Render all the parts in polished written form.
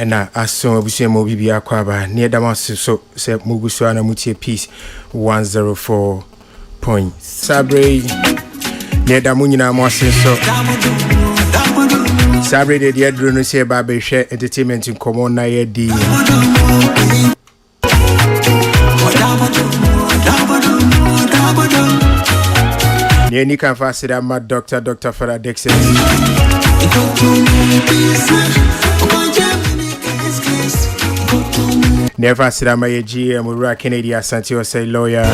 na aso abusia mo bibia kwaba ne damas so se mugusu ana mutie peace 104 point sabre ne damu nyina mo ase so sabre de dia dro no se ba be hwe entertainment nkomo na ye di ne ni kan fa sida ma Dr. Farah Dixon Never said I'm a GM or Canadian Asante or say lawyer.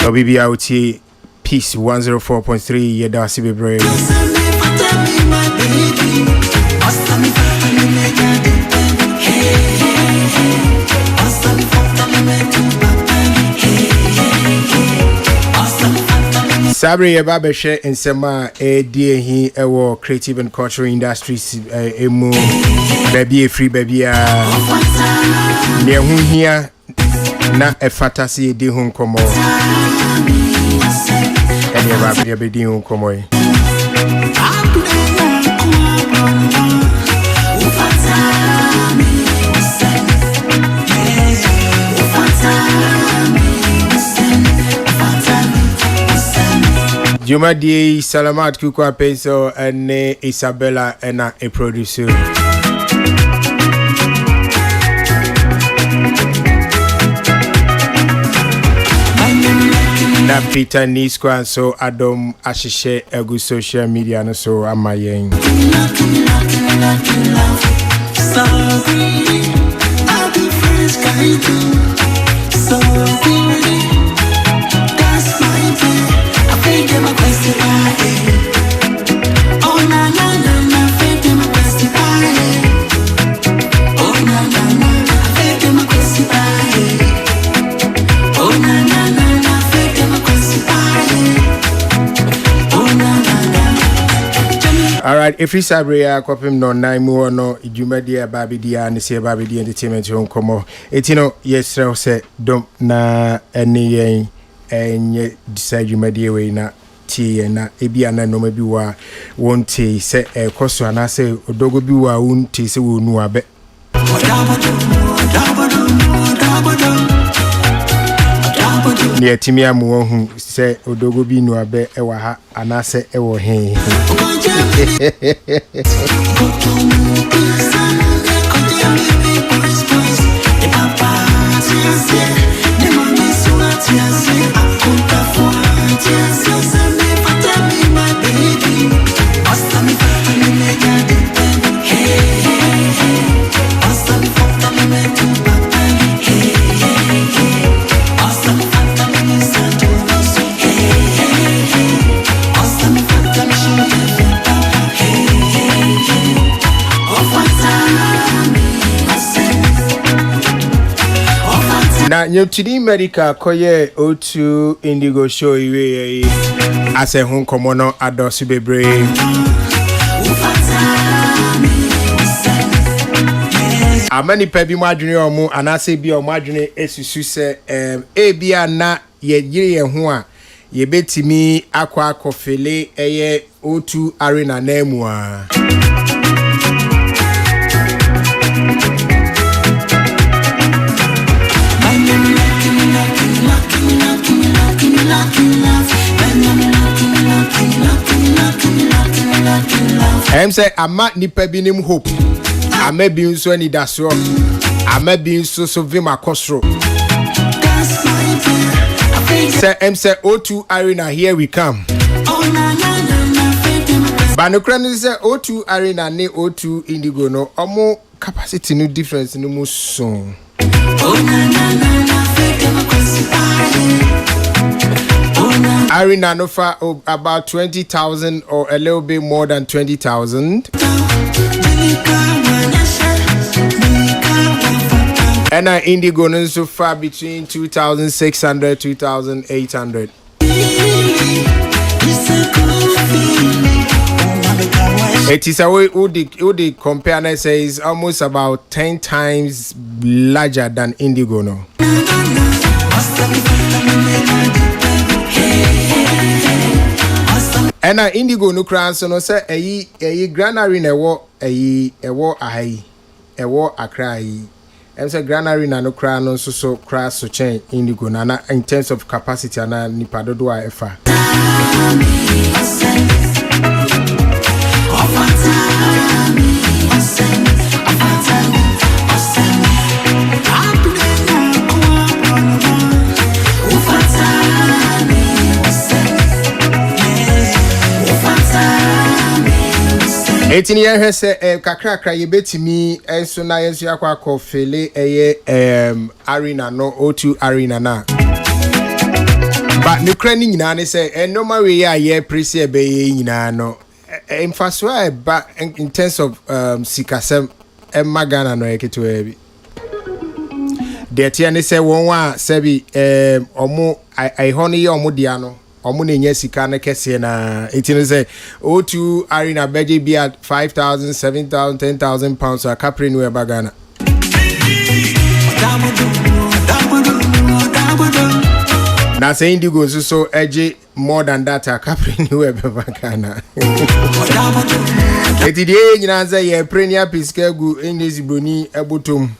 OBB out here, Peace 104.3, yeah, that's be brave. Sabri Babeshe in Sema dear he ewo creative and cultural industries emu baby free baby near who here na a fantasy de hun komo and your baby be de hun komo Juma di Salamat Kukwa Peso and Isabella and a producer. Na Peter Niskwa so Adam Ashishe egu social media no so amayen. Alright, if you sabria kwapim no nine more no ijumadia babidia and say babidi entertainment home come etino yes se dom na any enye decide jumadia we na ti na ebi ana no mabi wa wonte se koso ana se odogo bi wa wonte se wo nu abe ne timia mu hu se odogo bi nu abe e wa ha ana se e wo he na nyotini medical koye O2 Indigo show iwe ase hun komono adosu bebre amani pebi madwene omu anase bi o madwene esusu se ebia na yegire ye ho a ye betimi akwa akofele eye O2 arena na emu a say ama nipa bi nim hope ama bi nso ani daso ama bi nso so vima kosro say O2 arena here we come banokran say O2 arena ne O2 Indigo no omo capacity no difference no mo so Arena no for about 20,000 or a little bit more than 20,000. And Indigo no so far between 2,600 2,800. It is a way would compare and say is almost about 10 times larger than Indigo no. ena Indigo no kran so no say eyi Grand Arena ewo ahai ewo Accra yi em say Grand Arena no kran no so kra so chen Indigo na in terms of capacity na nipa dodo a efa Etini ye hese kakra ye betimi enso na yenso yakwa ko fele arena no O2 arena na but ne kra ni nyina ne se normal way ye presi e be ye nyina no emfaso ba in terms of sikasem magana no eketo bi de tia ne se won wa sebi omo ai hono ye omo dia no omo na nya sika na kese na etini say O2 arena budget be at 5,000 7,000 10,000 pounds so capri no e bagana na say Indigo so eje more than that capri no e bagana etidi nyina say ye premier piska gu enezi broni ebotom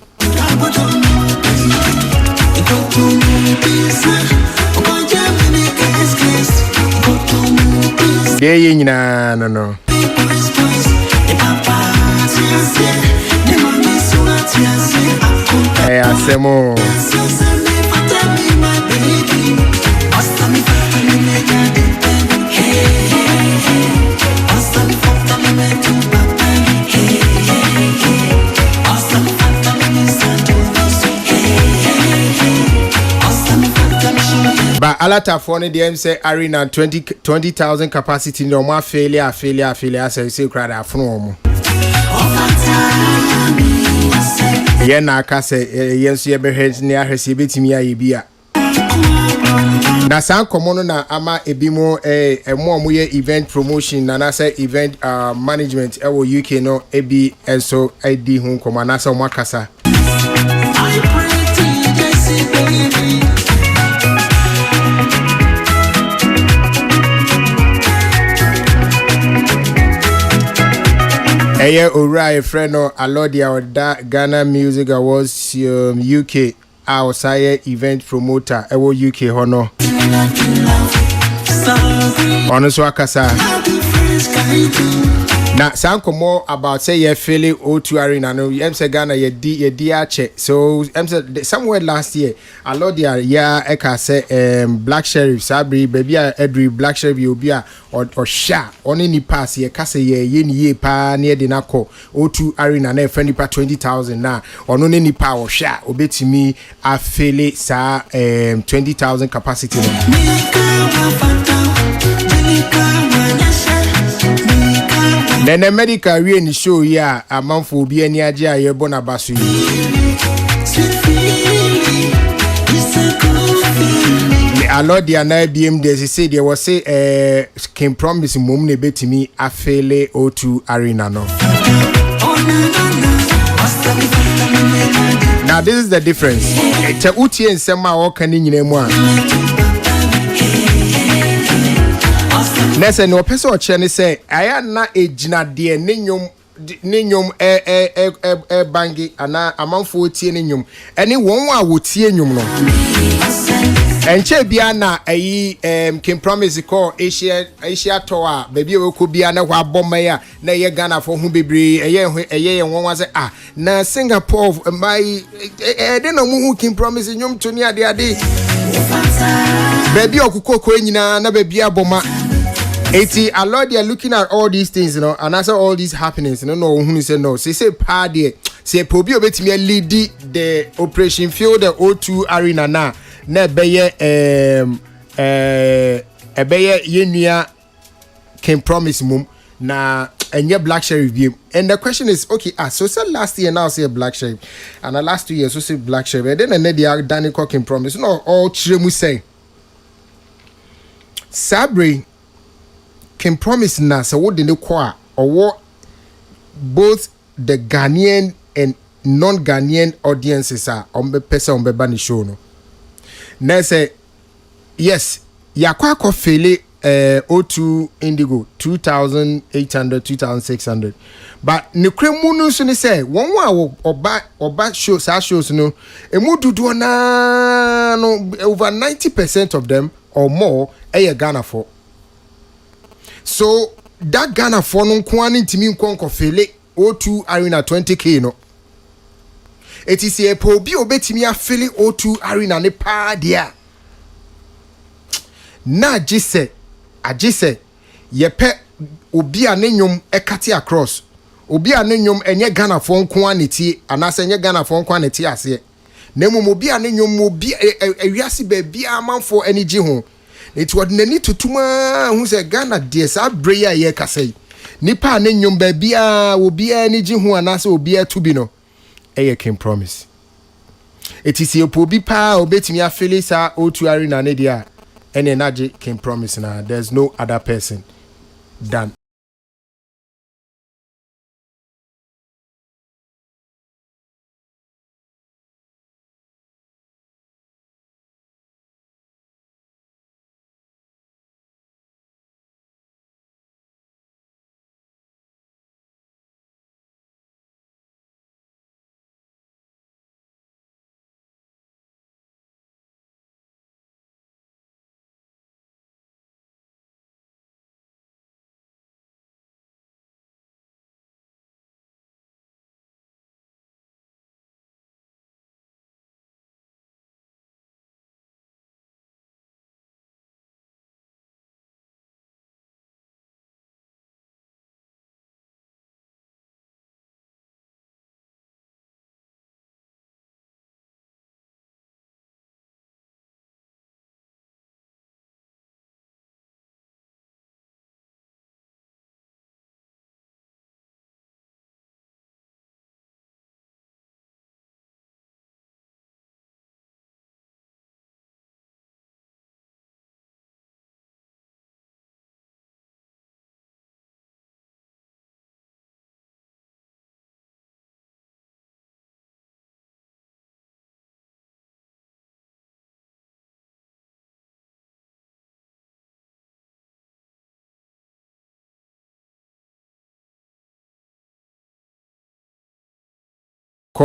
Dey nyina no asemo But alata for the DM say arena 20,000 capacity no more failure say crowd afno ye na aka say yes ye be head near hesi betimi aye bia na san komono na ama ebimo mo ye event promotion na say event management e wo UK no ebi enso edi hu komo na say mo akasa Eye Ora Freno Alodia Oda Ghana Music Awards UK outside event promoter ewo UK hono Honest wakasa na sankomo about say ye feel O2 arena no em say Ghana ye di ache so em say somewhere last year Alodia ya eka say Black Sheriff Sabri baby a Edri Black Sheriff obi a or sha oni ni pass ye kase ye ni ye pa na de nako O2 arena na friend pa 20,000 na ono ni pa or sha obetimi a feel sa 20,000 capacity Then the medical really show ya a month will be any idea ye bona basu. A lot the another BM they say there was say can promise mum ne beti me a fail O2 arena no. Now this is the difference. Te uti en sema o kan ni nyina mu a. Nese no person o che ne say aya na ejina de ne nyom bangi ana amanfo tie ne nyom ene won a wo tie nyom no enche bia na ayi King Promise call Asia tower baby we ko bia na hwa bomma ya na ye Ghana for hu bebre eye won wa say na Singapore my de no mu King Promise nyom to ni ade baby okukoko nyina na baby aboma. A lot they are looking at all these things, you know, and answer all these happenings. You know, who say no. Say party. Say Pobi obetimi lead the operation field the O2 arena na beye beye yenua Can Promise mum na enye Black Sheriff bi. And the question is okay, so say last year now say Black Sheriff and the last 2 years so say Black Sheriff. And then they are Danny Can Promise. No, all chiremu say Sabri Can Promise na so what the kwa or both the Ghanaian and non-Ghanaian audiences are on the person on the show no. Na say yes, ya kwa ko fele O2 Indigo 2,800 2,600 but ne kremu no so ne say one oba shows no emu dudu na no over 90% of them or more Ghana for. So that Ghana for no kwani ntimi nkonko fele O2 Arena 20k no. It is a po bi obetimi afele O2 Arena ne pa dia. Na agise yepe obi a ne nnwom ekate across. Obi a ne nnwom enye Ghana for nko aneti anase enye Ghana for nko aneti ase. Na mum obi a ne nnwom obi ewiase ba bia amanfo anigi ho. It was nani tutuma hu se Ghana de sa breya ye kasai. Nipa ne nnwom ba bia obi anigi ho anase obi atubi no. Eye King Promise. It is your pobi pa obetimi afele sa O2 Arena ne dia. Any energy King Promise now. There's no other person than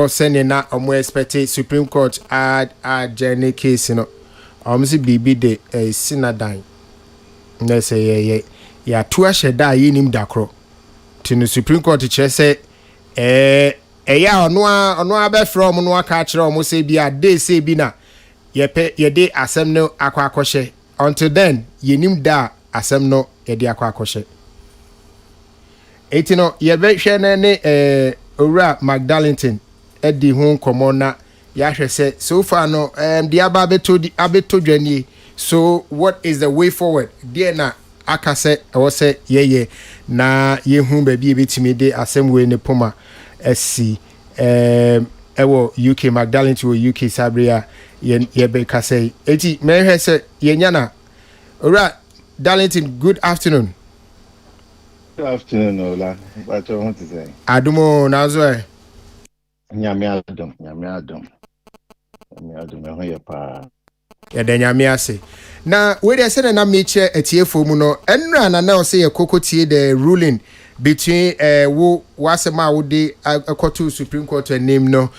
sending na omo expect Supreme Court add journey case no. Si bibi de sinadan. Na say ya to aheda yinim dakro. Ti no Supreme Court che say ya ono abe from no aka kire omo say bia dey say bi na ye de asem no akwa akoshe. Until then yinim da asem no ye de akwa akoshe. Eti no ye be hwe na ne Owura Magdalene Eddie hon komona ya hwese so far no the abeto dwani. So what is the way forward there na akase say ye na ye hu ba bi betimi de asem we ne poma esi ewo UK Magdalene to UK Sabria ye be kase eti me hwese ye nya na Owura Darlington, good afternoon. Good afternoon, Ola. What you want to say? Adumo nazo Nyame adom ye pa. Ya de nyame ase. Na we dey say na meche etiefo mu no enra na na say ekokotie the ruling between wo wasema wo de akoto Supreme Court name no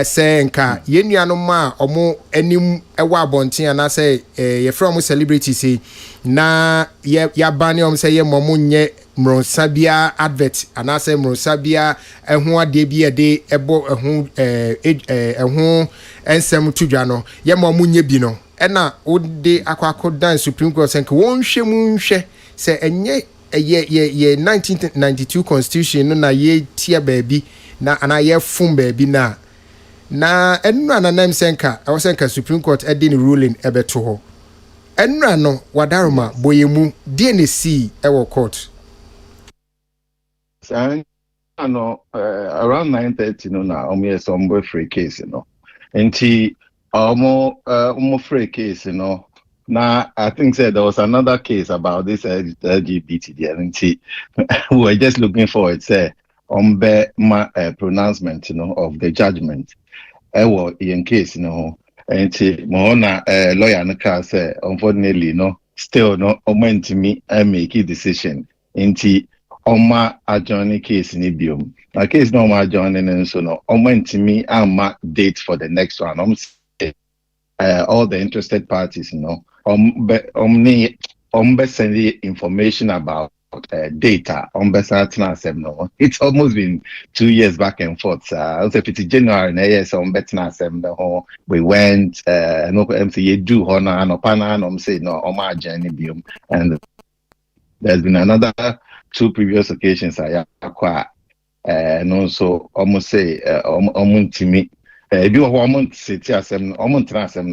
say nka yenuano ma omo anim ewa abonten na say ye from celebrities na ya bani om say ye momo nye mronsabia advert anase mronsabia ehu ade bi ede ebo ehu ensem tudwa no ye momo nye bi no ena ode akwakodan Supreme Court senka won hwe mu nhwe se enye ye 1992 constitution no na ye tia baabi na ana ye fun baabi na enura na nam senka e senka Supreme Court edin ruling ebeto ho enura no wadaroma boyemu DNC ewo court Around 9:30 no na some free case no enti free case no. Now, I think there was another case about this LGBT DNT. We were just looking forward, my pronouncement, of the judgment. In case, and Mohona lawyer Naka say, unfortunately, still no meant to me make a decision into Oma adjourning case in Ibium. A case no more adjourning and so no meant to me date for the next one. All the interested parties, send the information about data it's almost been 2 years back and forth. Also, if it's January, we went no MC do honor and opana say no journey bium, and there's been another 2 previous occasions I acquire and also almost say to me do a woman city as no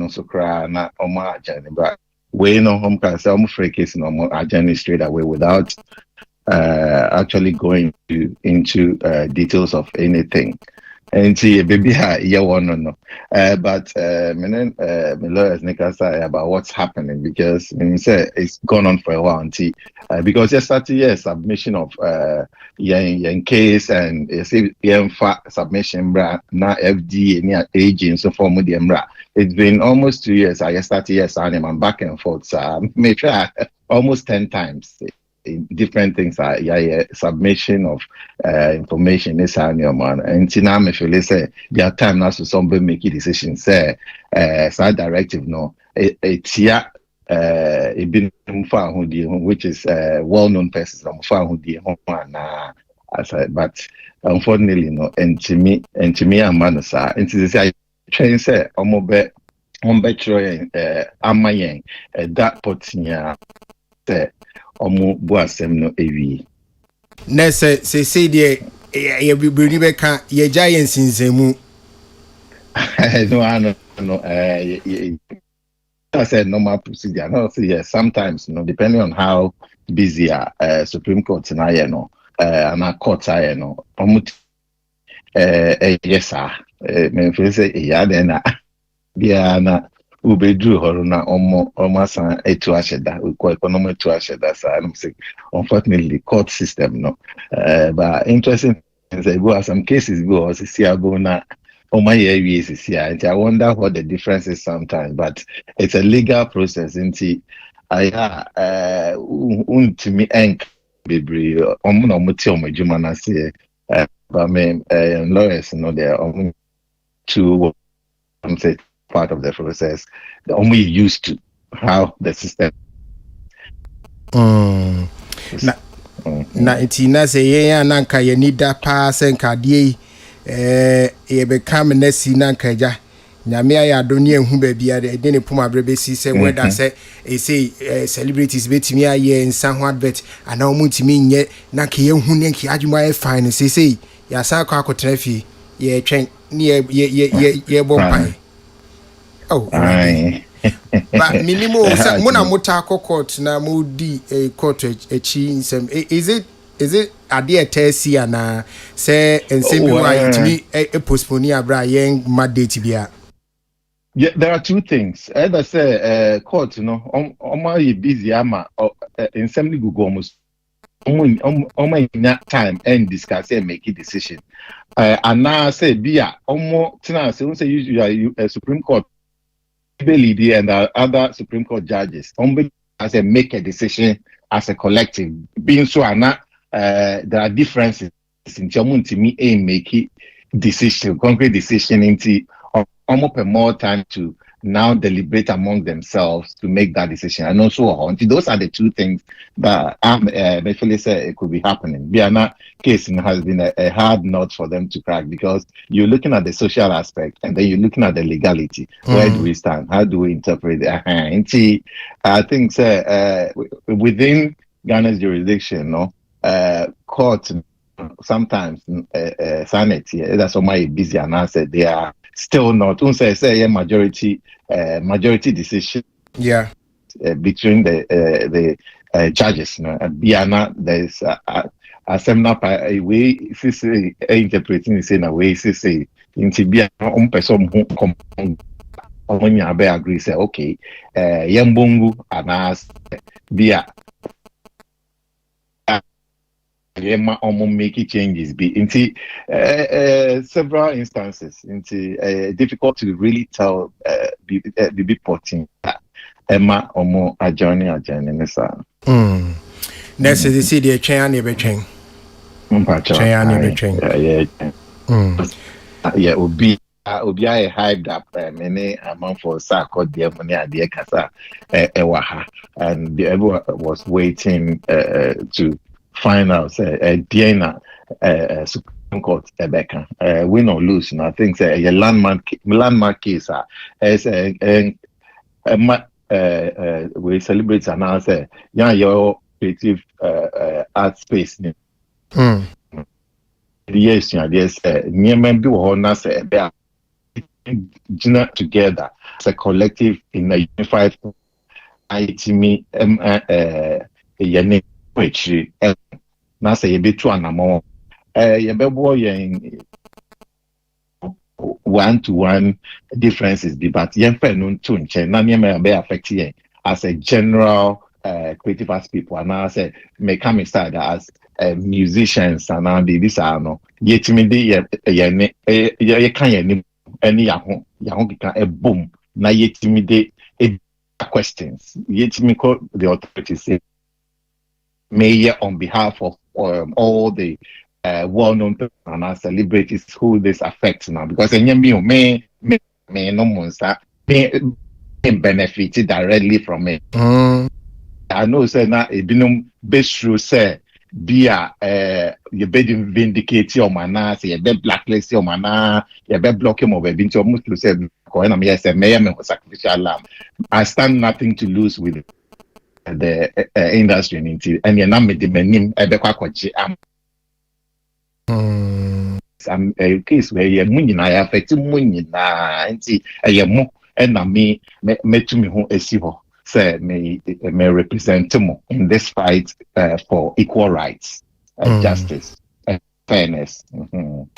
so cry na journey but we know home can say free case no journey straight away without actually going into details of anything. And see, baby, no. But my lawyers say about what's happening because say it's gone on for a while. Because yesterday, submission of young case and submission na FDA near agents so for it's been almost 2 years. I started I'm back and forth. So may try almost 10 times. Different things are submission of information is your man and now me feel say their time now so somebody make a decision say side directive no it's been far which is well-known person but unfortunately no and to me a man sir and to say train say omobe try amayen that potinya say omo boasem no ewi na say dey ye bibiri be ka ye giant sinzemu no I said normal procedure. No, so yes, sometimes depending on how busy Supreme Court na and our courts are yes sir me feel say then na ubedru horo na omasan etu asheda uko economic etu asheda so I'm saying unfortunately court system no but interesting things go as some cases go see go na I wonder what the difference is sometimes, but it's a legal process. Into untimi enk bibri omuno muti omejuma na say but me lawyers they're to say part of the process. They're only used to how the system. Na itina say ye nanka ye nida pass and kadie ye become nesi nankaja nyame ya adoni ehu bia de ne poma brebesi say whether say e say celebrities betimi aye nsa ho advert ana omutimi nye nanka ye hu ne ki adwuma e fine say ya sa kwa akotra fi ye twen ye bompai oh but minimum muna muta court na mudi court echi nsem is it ade tesi ana say nsem bi wa itimi postpone abra yen ma date bia. Yeah, there are two things. As I say, court, you busy ama nsem go almost in time and discuss and make a decision. And now say bia tina say you are a Supreme Court lady and other Supreme Court judges as a make a decision as a collective. Being so there are differences in terms to me make it decision, concrete decision into almost more time to now deliberate among themselves to make that decision, and also on. Those are the two things that basically say it could be happening. Biana case has been a hard nut for them to crack because you're looking at the social aspect and then you're looking at the legality. Where do we stand? How do we interpret it? I think within Ghana's jurisdiction, court sometimes sanity. That's why busy and I said they are still not. Say majority decision. Yeah. Between the judges. Biana, there's a seminar way. Say interpreting the same way. Say into Biana person who when you agree. Say okay. Yambungu and as Bia. Make changes be into several instances into difficult to really tell the big porting Emma omo adjourning nisa. Next is the city chain never chain. Mpacho. Never chain. Yeah, obi I hyped up many amount for Sako dear money idea kasa ewaha, and everyone was waiting to find out Diana Supreme Court Rebecca win or lose. And I think a landmark case as we celebrate and now say your creative art space. Yes, near be honor say together as a collective in a unified itimi yene poetry na say be two anamo ye be boy one-to-one differences but yen fe no to nche na me be affect yen as a general creative arts people and I say may come inside as musicians and now this are no yetimi de ye kan ye any yaho can a boom na yetimi de questions yetimi call the authorities say mayor on behalf of all the well-known people and celebrities who this affects now because me no monster me benefit directly from it. I know say na ebinum best say bia you be vindicate your mana say you be blacklist your mana you be block him over binti almost to say ko na me say me sacrificial lamb. I stand nothing to lose with the industry and you na me the menim e be kwakoji am a case where you money na affect money na nti e mo and na me to me ho esi ho say may represent more in this fight for equal rights, justice, and fairness.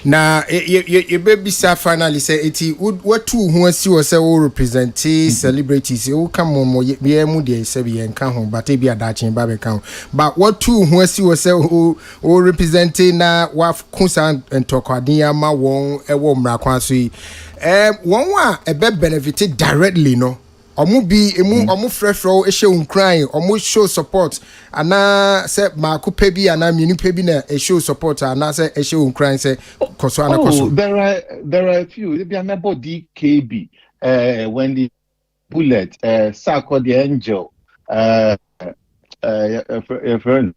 Now, you baby sa finally say iti what two who see was all represent celebrities who come on more be mu dey say be enka ho but e be adachin ba be kan but what two who see was who representing na wa kunsan entokwadin ama won e wo mra kwan so yi won wa e be benefit directly no omu bi omu frefro e she unkran omu show support ana say makupe bi ana mienipa bi na e show support ana say e she unkran say koso ana koso. There are a few they be about DKB when the bullet Sako the angel friend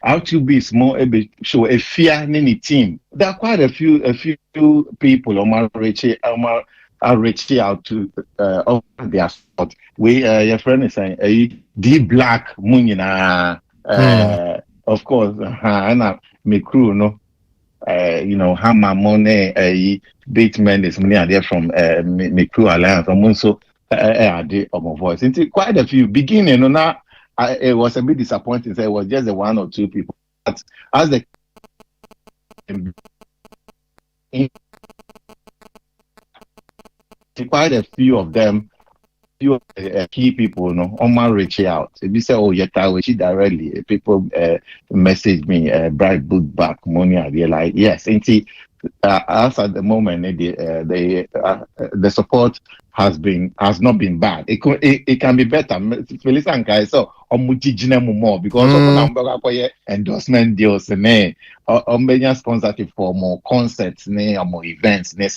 how to be small show a fear in the team. There are quite a few people are reaching out to their spot. We your friend is saying D Black Munina of course and me crew no you know Hammer Money Bateman is money there from me crew alliance so the my voice into quite a few beginning now it was a bit disappointing so it was just the one or two people but as the quite a few of them, few key people, on my reach out. If you say, oh, yeah, directly, people message me, bright book back money. They're like, yes. And see, as at the moment, the support has not been bad. It can be better. Felix and guys, so more because of endorsement deals and sponsorship for more concerts, more events, and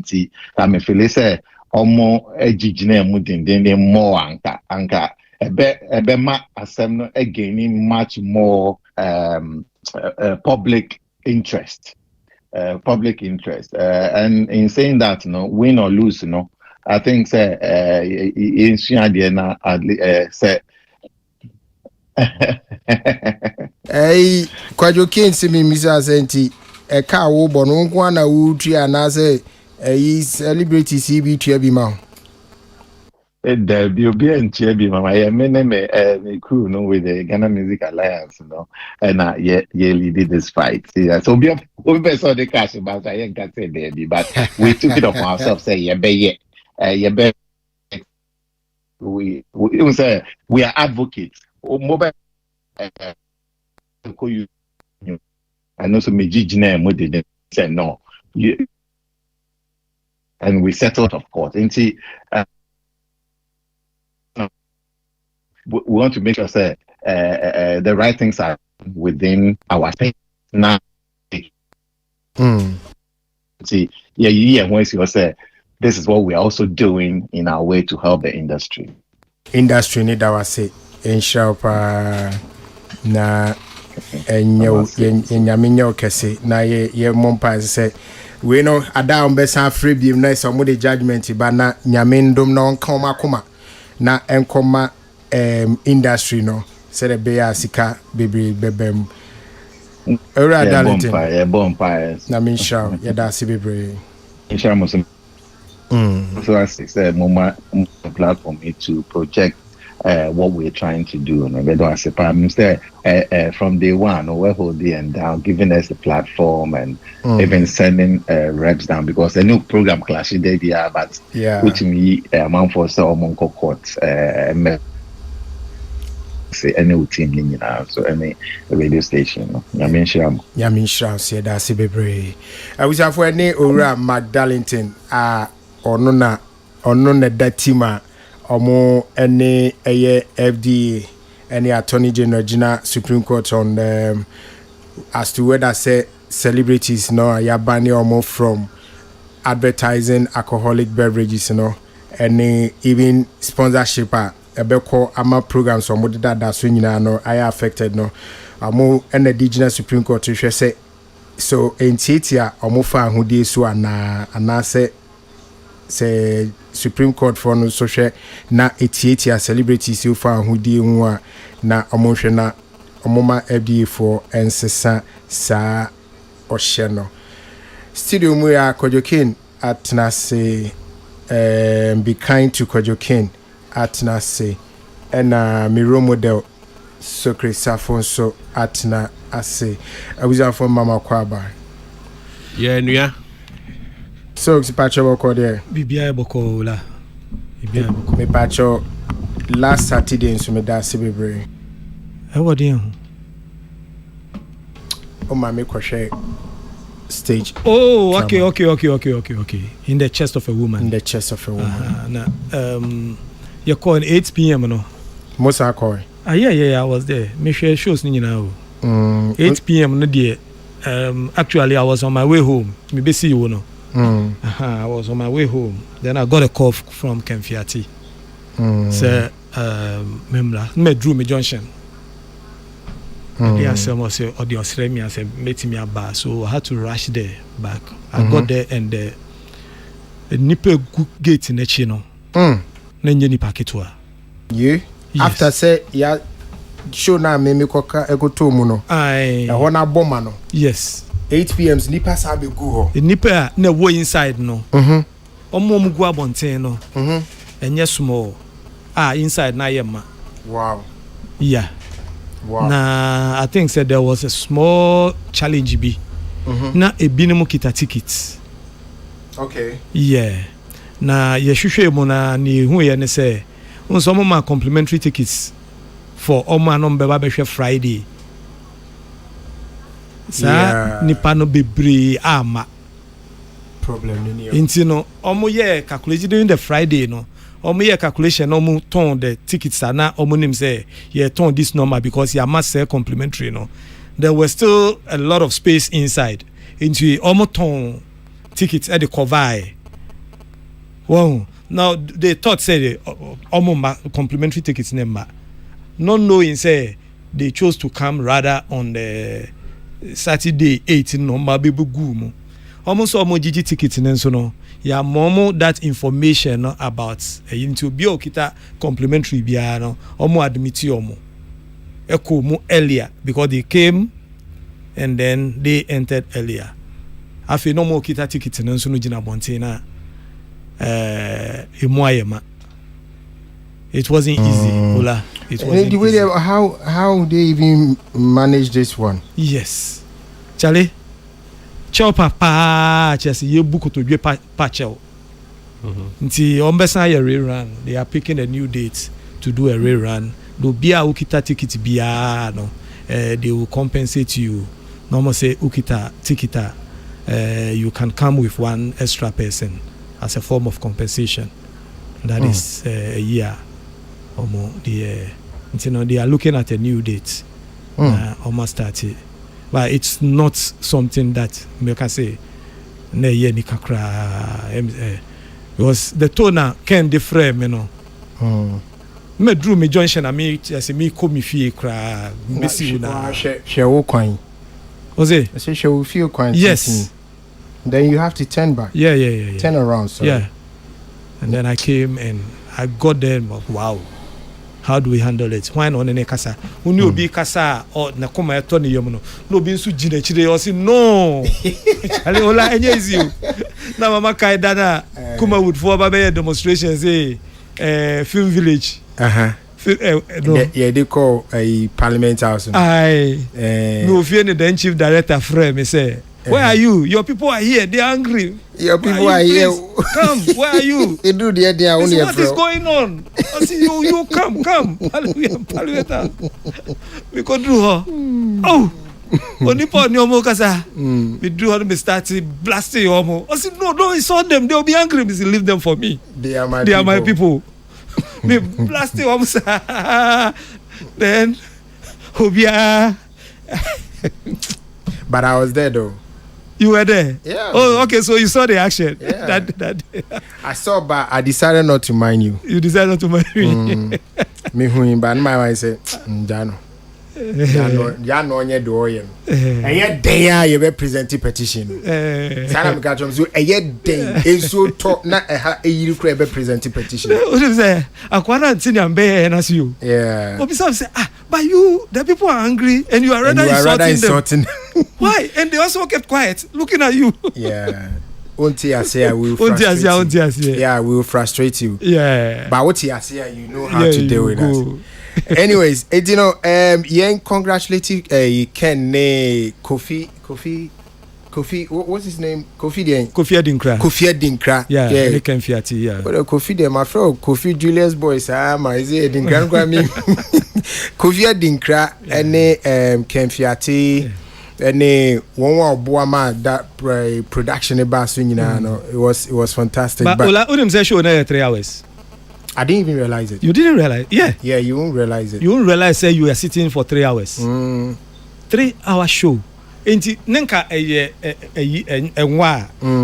see, I mean, Felix omo ejijine mu dindin more anka ebe ma asem no gaining much more public interest and in saying that win or lose I think say in Sweden na say hey kwajo kinsi mi misa senti e ka wo bo no nko na wo tria na say celebrity CB bi ma there will be a chairby mama me crew with the Ghana Music Alliance and yearly did this fight so we saw the cash about I can't say baby but we took it upon ourselves say we say we are advocates mobile and also me jijine mo did say no and we settled of course and see we want to make sure say the right things are within our space now. See, once you say this is what we're also doing in our way to help the industry. Industry need our say in shop na enyaminyo kese na ye mompa say we know ada mbesa free beam na some the judgment ba na nyamendom na onka kuma na enkoma industry no say the be asika bebre bebem era dalite na min show ya da si bebre inshallah mo so I said mama platform to project what we're trying to do, and we don't say from day one, we're holding and down, giving us the platform and even sending reps down because a new program clash they are, but which me amount for so monko court say any team you know, so any radio station. Yamin Shram said that's bebre. I was for any Ora Magdalene ono na datima omo any FDA any attorney general Gina Supreme Court on as to whether say celebrities no ya banning omo from advertising alcoholic beverages any even sponsorship ebeko ama programs omo that so nyina no I affected no omo and the Gina Supreme Court say so entitia omo fa ahudi so ana say Supreme Court for no social na etiatia celebrities you fa ahudi hu a na omonhwe na omoma FDA for ensesa sa ohye no studio mu ya Kojokin atna say be kind to Kojokin atna say na mi role model Sokre Safonso atna ase abuza for mama kwaba nua so Pacho boko there bibia boko la bibia boko me Pacho last Saturday in Sumeda Sibebre what do you me kwashe stage okay in the chest of a woman na you call 8 p.m. no Mosa call yeah I was there me share shows ni nyina 8 p.m. no there actually I was on my way home me be see you no I was on my way home. Then I got a call from Kemfiati. Say, memla, me drew me junction. They say, or the Australian said, meet me a bar. So I had to rush there back. I got there and the nipple gate in the chino. Nenye ni paketwa. You? After say, yeah, show na me koka ego to muno. I wanna bomber no. Yes. 8 p.m. nipa sabe go ho. Nipa na wo inside no. Omo mu go abonten no. Enye small. Inside na yema. Wow. Yeah. Wow. Na I think said there was a small challenge bi. Na ebinim kita tickets. Okay. Yeah. Na ye hwehwe mu na ne hu ye ne say unso mo ma complimentary tickets for omo anom be ba hwe Friday. Sa nipa no bebre ama problem ni inti no omo ye calculation during the Friday no omo ye calculation omo ton the tickets na omo nim say ye ton this number because you must say complimentary no there was still a lot of space inside into omo ton tickets at the cover. Wow, now they thought say omo complimentary tickets number not knowing say they chose to come rather on the Saturday 18 no ma bebu gumu almost omo gigi ticket nenso no ya momo that information no about into bi okita complimentary bia no omo admit omo eko mu earlier because they came and then they entered earlier afi no mo okita ticket nenso no gina bonte na emu it wasn't easy Ola. It wasn't the way easy. How they even manage this one? Yes. Charlie. Chow papa just ye book to dwe pa chow. Nti ombesa ye rerun. They are picking a new date to do a rerun. Do bia ukita ticket bia no. They will compensate you. Normal say ukita tikita. You can come with one extra person as a form of compensation. That is a year. Omo the You know, they are looking at a new date. Almost started. But it's not something that me can say ne ye ni kakra because the toner can different, you know. Me drew me junction and me as me come me fee cra me see na share wo kwan. Was it? I say share wo feel kwan. Yes. Then you have to turn back. Yeah. Turn around, sorry. Yeah. And then I came and I got there and wow. How do we handle it? Why not in a casa? When you be casa or na come Tony Yomono, no being so gina chile or say no. Ola is you. Now Mama Kaidana Kuma would for Babe demonstrations, Film Village. No. Yeah, they call a Parliament House. No fear the then chief director frame say. Where are you? Your people are here. They are angry. Your people are here. Come. Where are you? They do the idea only. What is going on? I see you come. Hallelujah. We could do her. Oh. Only for Nyomo Kasa. We do her. We started blasting Yomo. I said, no, it's on them. They'll be angry. We say, leave them for me. They are my people. Me blasting Yomo. Then, Obia. But I was there though. You were there? Yeah. Oh, okay. So you saw the action. Yeah. that I saw, but I decided not to mind you. You decided not to mind me. Me who but my mind said, Jano. Jano onye do oye. Eye day you represent petition. Sana me catch so eye day so talk na yiri kra represent petition. What is say? Akwana ntini ambe na see you. Yeah. Obisa say but you the people are angry and you are rather insulting them. Why? And they also kept quiet looking at you. Yeah. Unti I say I will frustrate you. Yeah, we will frustrate you. Yeah. But what I say you know how to deal with us. Anyways, you know, yen congratulating Ken Kofi, what's his name? Kofi Adinkra. Yeah. Ken Fiati, yeah. But Kofi de my friend Kofi Julius boys, my say Adinkra Kofi Adinkra and Ken Fiati and one Boama that production about swinging it was fantastic. But Ola Udim say show na 3 hours. I didn't even realize it. You didn't realize? Yeah. Yeah, you won't realize it. You won't realize say you were sitting for 3 hours. 3-hour show. Enti nenka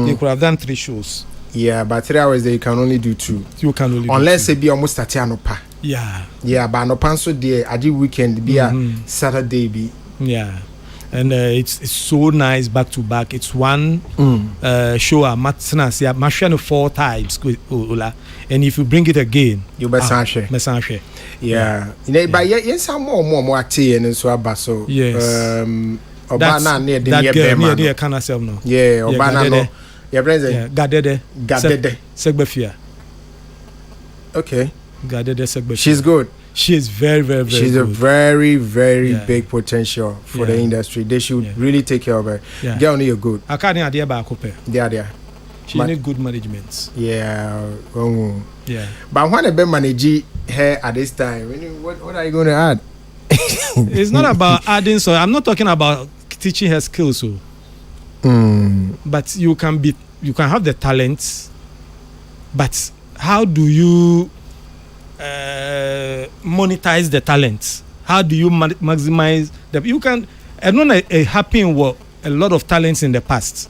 you could have done 3 shows. Yeah, but 3 hours there you can only do 2. You can only unless it be almost at anopa. Yeah. Yeah, but anopa so there I did weekend be a Saturday be. Yeah. And it's so nice back to back. It's one show a matching 4 times. And if you bring it again, you better share. Yeah. But yes, some more tea and so abaso. Yes. Obana near the girl near Kana self no. Yeah, Obana no. Your brother. Gadede. Segbefia. Okay. Gadede Segbefia. She's good. She is very, very, very She's good. a very, very big potential for the industry. They should really take care of her. Yeah. Girl, you're good. I can't idea about Kope. Yeah. She need good management. Yeah. Yeah. But when I be manage her at this time, what are you going to add? It's not about adding. So I'm not talking about teaching her skills. So. But you can have the talent. But how do you monetize the talent? How do you maximize the? You can. I know it happened with a lot of talents in the past.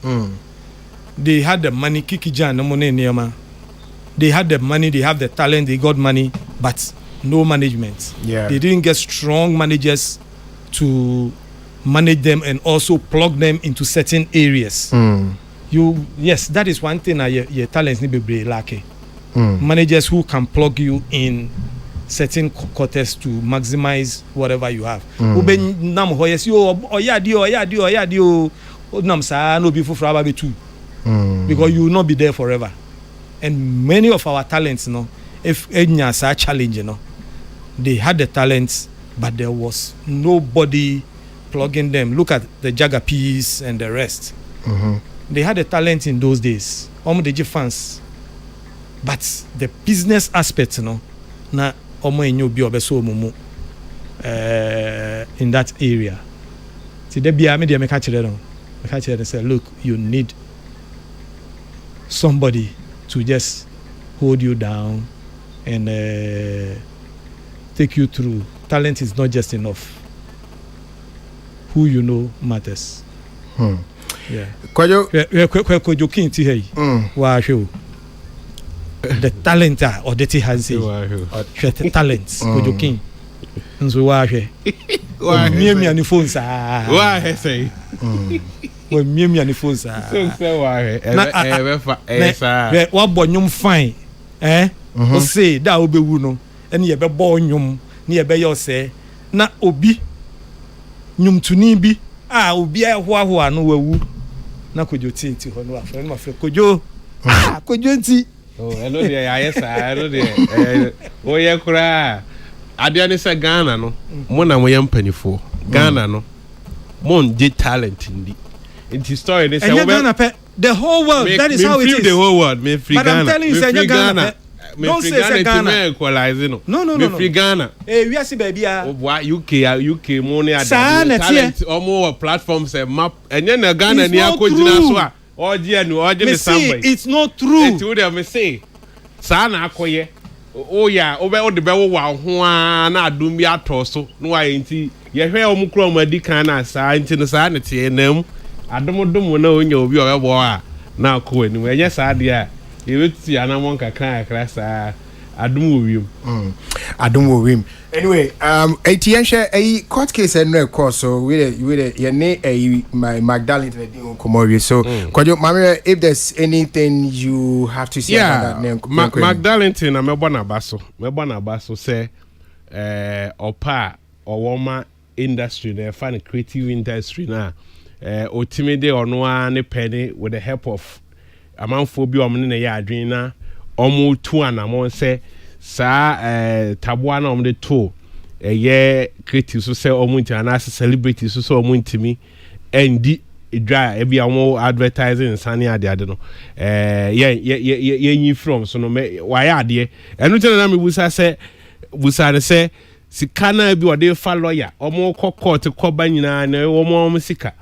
They had the money, Kikija, no money, Niyama. They had the money, they have the talent, they got money, but no management. Yeah. They didn't get strong managers to manage them and also plug them into certain areas. Yes, that is one thing. Your talents need to be lucky. Managers who can plug you in certain quarters to maximize whatever you have. Because you will not be there forever. And many of our talents, if Ednas are challenging, they had the talents, but there was nobody plugging them. Look at the Jagger Peas and the rest. They had the talent in those days. The fans. But the business aspect, na in that area. Say, look, you need somebody to just hold you down and take you through. Talent is not just enough. Who you know matters. Yeah. Kojo Kinti hey. Wa show. The talent or the has the talents Kojo King. Nso wa hwe. Wa miemi ani phone sa. Wa he say. Wa miemi ani phone sa. So say wa he. E sa. Wa bo nyum fine. O say da obewu no. Ene ye be bo nyum, ne ye be yo say na obi nyum tuni bi obi ahoahoa no wawu na Kojo tinti ho no afre no afre Kojo Kojo nti hello there ya sa hello there o ye kura ade ne se Ghana no mo na mo ye mpanifo Ghana no mo nje talent ndi inti story they say the whole world that is how it is the whole world me free but Ghana I'm telling you say Ghana don't say Ghana equalize no me free Ghana we are see baby UK money talent omo platform say map enye na Ghana ni akojina so a oje no oje ne somebody it's not true it would have me say sa na akoye o ya o be be wo wa ho a na adum bi atoso no wa enti ye hwe o mukro o madi kan na sa enti no sa ne tie nam adom na onya obi o be bo a na akọ ani enye sa de a yebetu ya na mon kakra sa adum wo wiem anyway ATN share a court case and no course so with your name my Magdalene Komori so Kojo Mama if there's anything you have to say about that name Magdalene na mebo na baso say opa owoma industry na fan creative industry na otimide ono a ne penny with the help of amanfo bi omne na ya adwen na omo tu anamon se sa taboa na omde to creative so se omo interna celebrity so omo ntimi endi edwa e bia omo advertising sane ade no ye from so no why ade enu tena na me busa se sika na bi ode fa lawyer omo court koba nyina na omo sika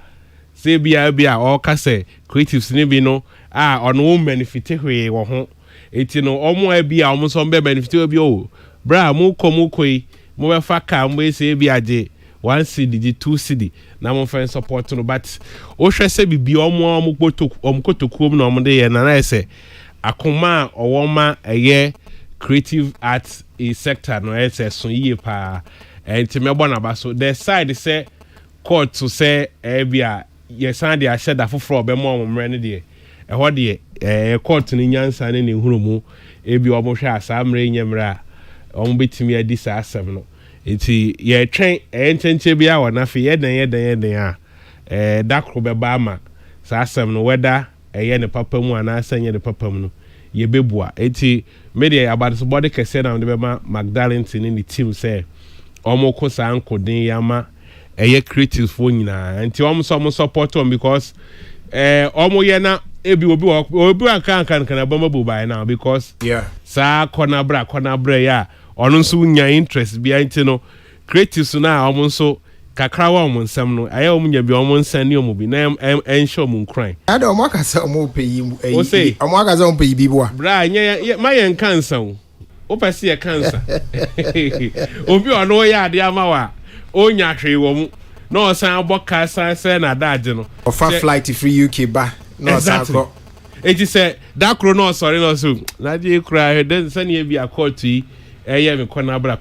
se bia o ka se creatives ni bi no ono benefit hwe wo ho eti no omo bia omo so be benefit bi o bra mu koi mo be fa ka mo se bia je 1 cedi 2 cedi na mo fan support no but o hwe se bibi omo kotokuom na omo de ye na na se akoma owoma eye creative arts sector no ese so yie pa enti me bona ba so the side say court to say bia yes and they said that for be mo mre ne de ho de court ni nyansa ne hurumu ebi omo hwe asa mre nyemra omo betimi adi sa asem no enti ye twen entenche bia wona fe yeden a dakro be ba ma sa asem no weda ne papa mu ana asanye ne papa mu no ye bebua enti media about so body kese na de be ma Magdalene ni ni team say omo ko sa ankodin yama creative for nyina enti omo so support on because omo ye na ebi obi aka na bama bu by now because sa corner bra ya ono nso nya interest bi enti no creatives na omo nso kakra wa omo nsam no aye omo nya bi omo nsan ni omo bi na ensure omo nkran ada omo aka sa omo peyi omo aka sa omo peyi bi bo bra nya ma ye cancer o pese ye cancer obi ono ya ade ama wa onya hwe wo mu no osan aboka san na daje no ofa flight free UK ba no osan eti say that kro no sorry no so na je kura den san ye bi akọtu yi eye me kona bra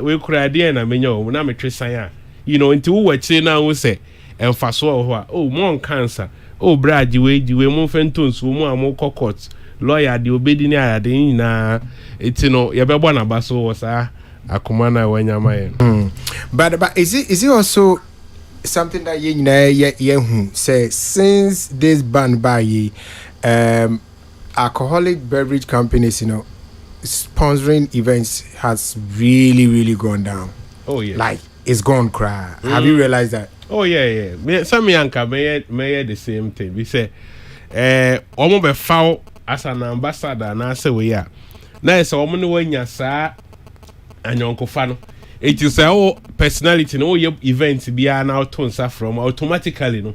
we kura de na menya o na metwe san a you know nti wo wachi na wo say emfaso ho a mo cancer bra jiwe mo fentonso mo am court lawyer de obedi ni ade nyina eti no ye be bo na ba so wo sa akoma na wanyama ye but is it also something that ye say since this ban by alcoholic beverage companies sponsoring events has really gone down. Oh yeah, like it's gone cry. Have you realized that? Oh yeah some yanka may the same thing. We say omo be foul as an ambassador na say we ya na say omo no wanya sa anyonko fa no it is our personality no your event bia na auto from automatically no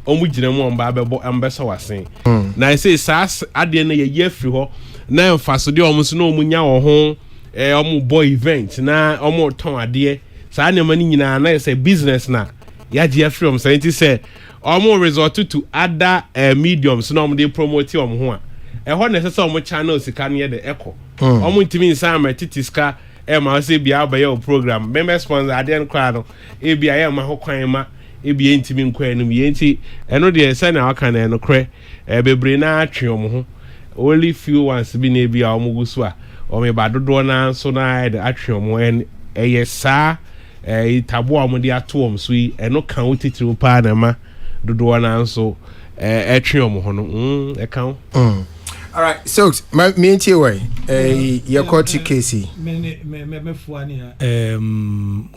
omu gina mu omba bebo ambesa wasen na say sas ade na ye free ho na emfaso de omu so na omu nya wo ho ɔmo bɔ event na ɔmo tɔn adeɛ saa nneɛma no nyinaa na yɛ sɛ business na yɛagye afiri ɔmo sɛ nti sɛ ɔmo resort to other mediums na ɔmo de promote ɔmo ho a ɛhɔ na ɛsɛ sɛ ɔmo channel sika no yɛ de ɛkɔ ɔmo ntumi nsan ma titi sika ɛma ɔsɛ bia ɔbɛyɛ o program bɛmɛ sponsor adeɛ no koraa no ebia yɛ ma ho kwan ma ebia ntumi nkɔ anim yɛ nti ɛno deɛ sɛ na ɔka na ɛno korɛ bebree na atwe ɔmo ho only few ones bi na ebia ɔmo gu so a ɔmo ba dodoɔ na nso na ɛde atwe ɔmo ɛyɛ saa tabo a ɔmo de ato ɔmo so yi ɛno ka wo titiri paa na ma dodoɔ na nso ɛtwe ɔmo ho no ɛka ho. All right, so me ntie wai your court case me fuani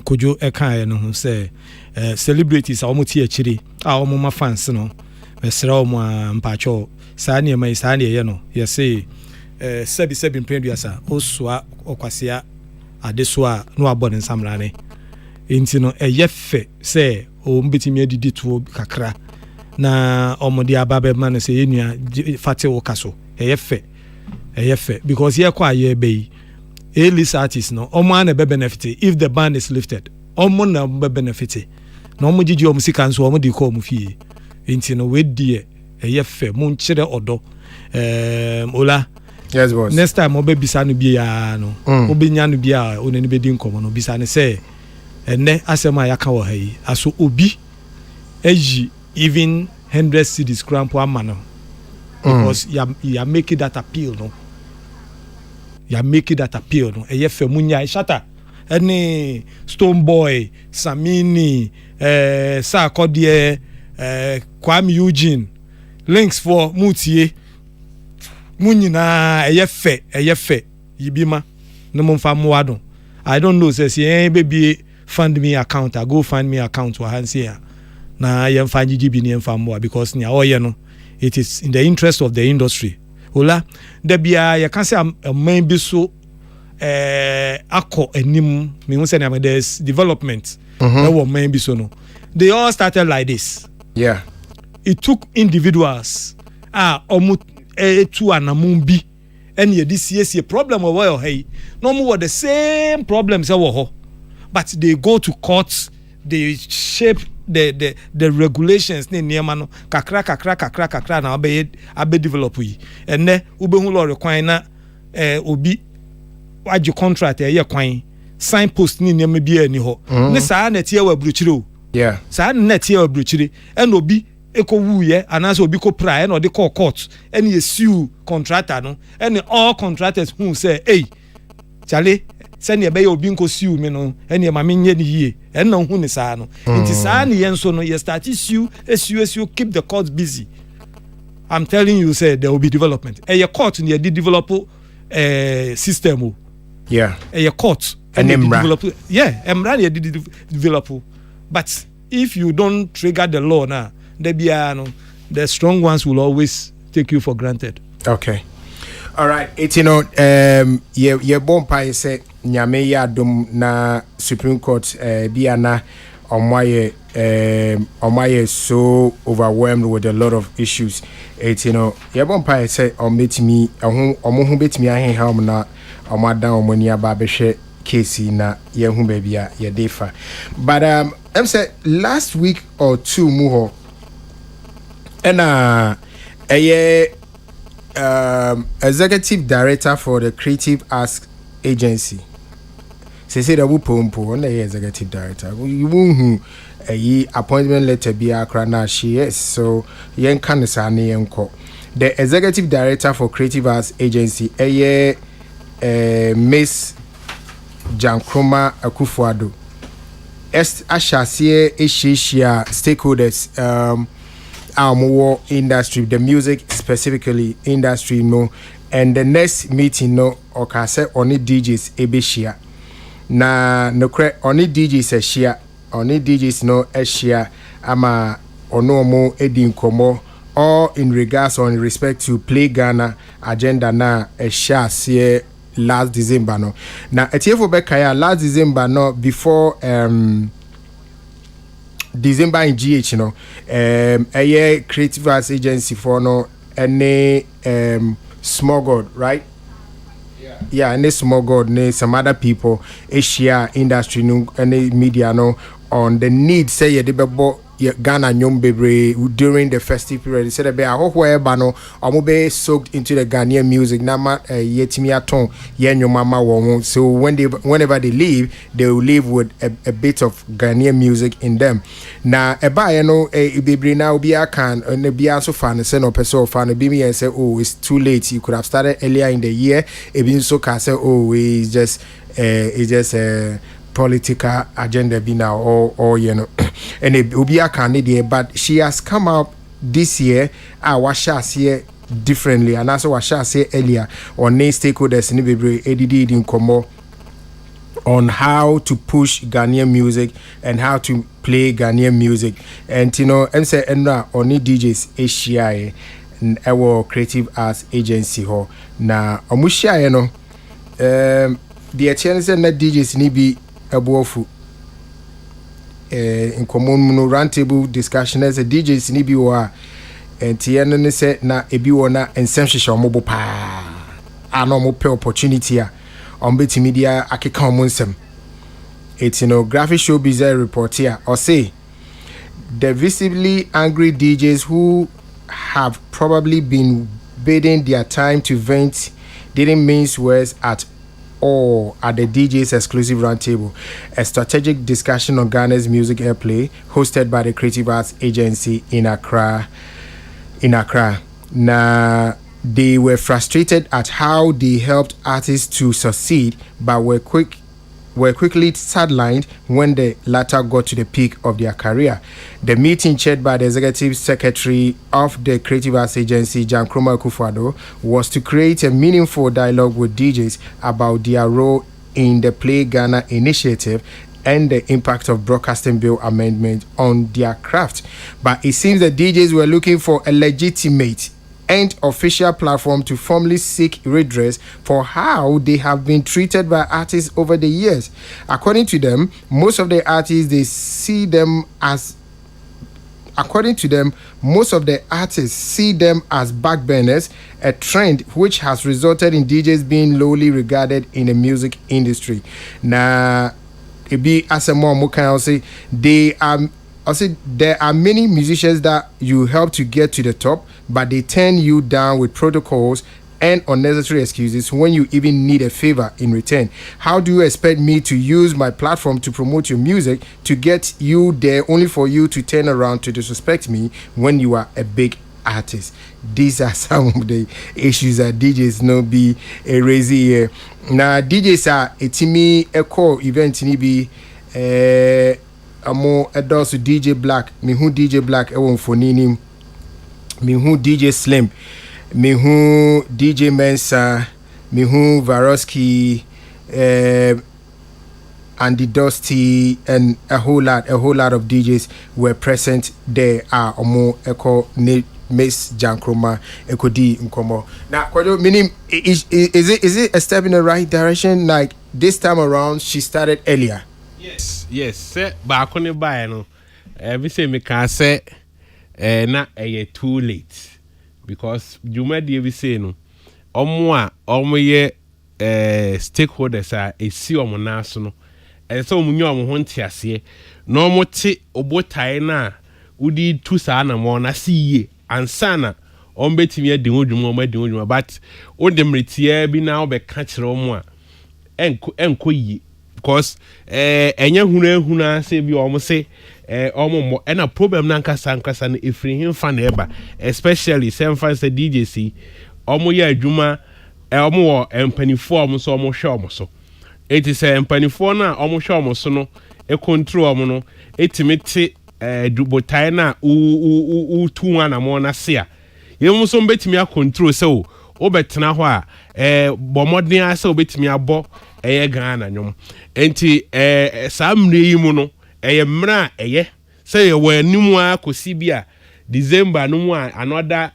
kojo eka no ho say celebrities a omo tie chiri a omo ma fans no mesra omo mpacho saa ne mai saa ne ye no ye say sebi mpenduasa osua okwasea adeso a no abɔ ne nsamrane enti no eye fe say o mbetimi adidi to kakra na omo de ababe ma no say enua fate wo kaso ɛyɛ fɛ because here kwa ye be A-list artists no omo na be benefit if the ban is lifted omo na be benefit na omo gigi omo sika nso omo di ko omo fie enti no we die ɛyɛ fɛ mo nkyere odo ola yes boss next time obe bisa no bia no obenya no bia onani be di nkomo no bisa ne say enne asema ya ka wo ha yi aso obi eji even 100 cedis crampo amano because you making that appeal no eyefe munya shata any Stone Boy Samini sa kodie Kwame Eugene links for mutie munyina eyefe yibima no momfa moado I don't know say baby fund me account I go find me account wa hansi ya na yemfa GGB ni yemfa mo because nya oye no it is in the interest of the industry. Ola, debia ya can say a main be so akọ enim me won say na there's development. That was main be so no. They all started like this. Yeah. It took individuals omu etu anamun bi and ye this year problem over hey. No more the same problems but they go to courts, they shape the regulations ne niema no kakra na abe develop yi enne ube hu law require na obi wage contract ye kwan sign post ne niema bi ani ho ne saa na tie wa bruchire o yeah saa na tie wa bruchire en obi ekowu ye anase obi ko pra en odi call court en ye sue contractor no en all contractors who say hey chale send ye obi nko sue me no en ye ma me nye ni yie en na hu ni saa no nti saa ni yen so no ye start sue keep the court busy. I'm telling you say there will be development your court ni dey develop system yeah your court and develop emra ni dey develop but if you don't trigger the law now the strong ones will always take you for granted. Okay. All right, you know, ye bon pa say nyame ya dom na Supreme Court biana omaye so overwhelmed with a lot of issues. You know, ye bon pa say ometimi omo hu betimi ahen ha na omada omani aba behwe case na ye hu ba bia ye defa. But em say last week or two mu ho and executive director for the Creative Arts Agency. Say the wupompo on the executive director. You won't a appointment letter be a she is so yen kanisani yenko. The executive director for Creative Arts Agency Miss Jankroma Akufuado. Ashasiye Ishishia stakeholders our industry, the music specifically industry no, and the next meeting no okase only DJs ebeshia na no cre only DJs eshia only DJs no eshia ama ono mo edin komo all in regards or in respect to Play Ghana agenda na eshia see last December no na etiefo bekaya last December no before December in GH no a Creative Arts Agency for no any small god right Yeah, and this small god, and some other people, Asia industry, no, and media, no, on the need say yeah, the Ghana nyom bebre during the festive period. They said that I hope wherever no, be soaked into the Ghanaian music. Nama yetimi aton yenyo mama won't. So whenever they leave, they will leave with a bit of Ghanaian music in them. Now eba you know bebre now be a can and be also fan say no person fan be me and say oh it's too late. You could have started earlier in the year. Even so can say oh it's just political agenda be now or you know and it will be a candidate but she has come out this year what shall say differently and also what shall say earlier on stakeholders in the ADD in Komo on how to push Ghanaian music and how to play Ghanaian music and you know and say and only DJs Asia our creative arts agency ho na omushia you know the chance and DJs ni be Abuofu in common no roundtable discussion as a DJs ni bi wa and tiene say na ebi wona ensem mobo pa ano mo pe opportunity a on beti media akeka mo nsem it's you know graphic showbiz report here or say the visibly angry DJs who have probably been biding their time to vent didn't mince words at or at the DJ's exclusive roundtable, a strategic discussion on Ghana's music airplay hosted by the Creative Arts Agency in Accra. Now, they were frustrated at how they helped artists to succeed, but were quickly sidelined when the latter got to the peak of their career. The meeting, chaired by the executive secretary of the Creative Arts Agency, Jan Kroma Akufo-Addo, was to create a meaningful dialogue with DJs about their role in the Play Ghana initiative and the impact of broadcasting bill amendment on their craft. But it seems that DJs were looking for a legitimate and official platform to formally seek redress for how they have been treated by artists over the years. According to them, most of the artists see them as backburners, a trend which has resulted in DJs being lowly regarded in the music industry. Now, as a more can say there are many musicians that you help to get to the top, but they turn you down with protocols and unnecessary excuses when you even need a favor in return. How do you expect me to use my platform to promote your music to get you there only for you to turn around to disrespect me when you are a big artist? These are some of the issues that DJs no be raising here. Now DJs are a teamy echo event ni be amo edosu DJ Black, me who DJ Black ewon fonini, me who DJ Slim, me who DJ Mensa, me who Varoski, Andy Dusty, and a whole lot of DJs were present there. Omo echo Miss Jankroma Ekodi Nkomo. Now, meaning is it a step in the right direction? Like this time around, she started earlier. Yes. Say back on the buy no. Every say me can say na too late because you might be say no. Omo ye stakeholders are see omo naso and so omo nyo omo ho ntiase no omo te obotai na udi tu sa na mo na see ansana on betimi ade hodwuma but o dem retia bi na obe ka kire omo a enko yi because enya huna say bi omo say omo mo na problem na nkasa na efiri himfa na eba especially sem fan say DJC omo ya adwuma omo wo empanifo omo so omo hwe omo so eti say empanifo na omo hwe omo so no e control omo no etimete dubotai na u tuwa na mo na se a yemu so betimi a control se o betena ho a bomodin a se o betimi abo Ghana nyom enti samre yi mu no mra say ye we nimu a kosi bia December no mu another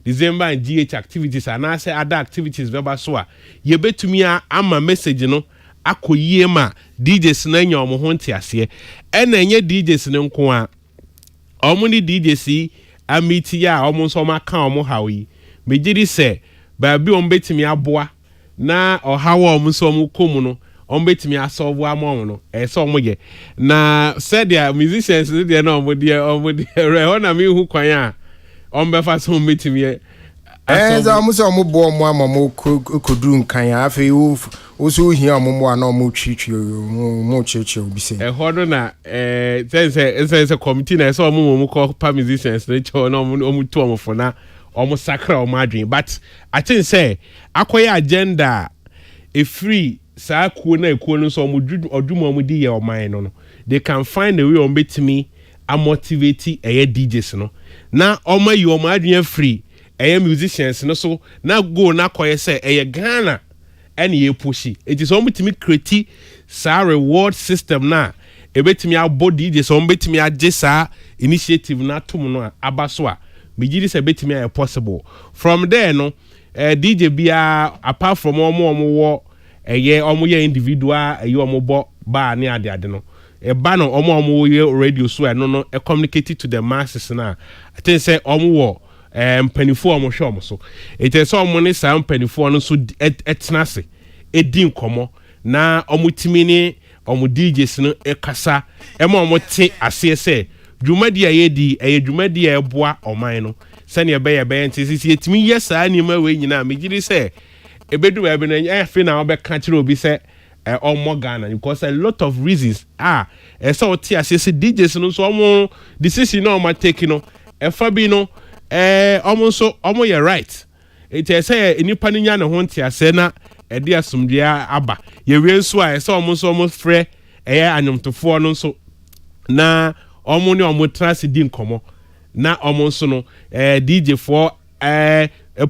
December and GH activities and I say other activities beba so a ye betumi ama message no akoyie ma DJs na nya omo ho ntiase na enye DJs ne nko a omo ni DJs amiti ya omo so ma kan omo hawi megiri se ba bi omo betimi aboa na ɔhawa ɔmo so ɔmo kɔm no ɔmo betumi asɔlvo ama ɔmo no ɛsɛ ɔmo yɛ na sɛdeɛ musicians no deɛ na ɔmo deɛ ɛhɔ na mehu kwan a ɔmo bɛfa so ɔmo betumi yɛ ɛnza ɔmo sɛ ɔmo bɔ ɔmo ama ɔmo koduru nkan afei wo so hia ɔmo mo ana ɔmo twitwi ɔmo kyerɛkyerɛ obi sɛ ɛhɔ no na sɛ committee na ɛsɛ ɔmo kɔ pa musicians no kyɛw na ɔmo tu ɔmo fo na ɔmo sakra ɔmo adwene but I think say akɔyɛ agenda free saa kuo na ekuo no so ɔmo ɔdwuma ɔmo di yɛ ɔman no they can find a way ɔmo betumi a motivate ɛyɛ DJs no na ɔmo yi ɔmo adwene free ɛyɛ musicians no so na go na kɔyɛ sɛ ɛyɛ Ghana ɛne yɛ pushi it is ɔmo betumi create saa reward system na ebetumi abɔ DJs ɔmo betumi agye saa initiative na tom no aba so a megidi sɛ betumi ayɛ possible from there no DJ bia apart from ɔmo wɔ ɛyɛ ɔmo yɛ individual ɛyɛ ɔmo bɔ bar ne ade no ɛba no ɔmo yɛ radio so ɛno no communicate to the masses na I think sɛ ɔmo wɔ mpanifo ɔmo hwɛ ɔmo so ɛtɛ sɛ ɔmo ne saa mpanifo no so ɛtena ase ɛdi nkɔmɔ na ɔmo timi ne ɔmo DJs no ɛkasa ɛma ɔmo te aseɛ sɛ dwumadi a yɛdi ɛyɛ dwumadi a ɛboa ɔman no sɛnea ɛbɛyɛ nti sisi etimi yɛ saa nneɛma wei nyinaa megiri sɛ ebedu baabi na ɛfe na ɔbɛka kyerɛ obi sɛ ɔmmɔ Ghana because a lot of reasons ɛsɛ ɔte aseɛ sɛ DJs no nso ɔmo decision na ɔmo take no ɛfa bi no ɔmo nso ɔmo yɛ right eti ɛsɛ nipa no nya ne ho nte aseɛ na ɛde asomdua aba yɛwie nso a ɛsɛ ɔmo nso ɔmo frɛ ɛyɛ anyomtofoɔ no nso na ɔmo ne ɔmo trust di nkɔmɔ na ɔmo nso no DJ for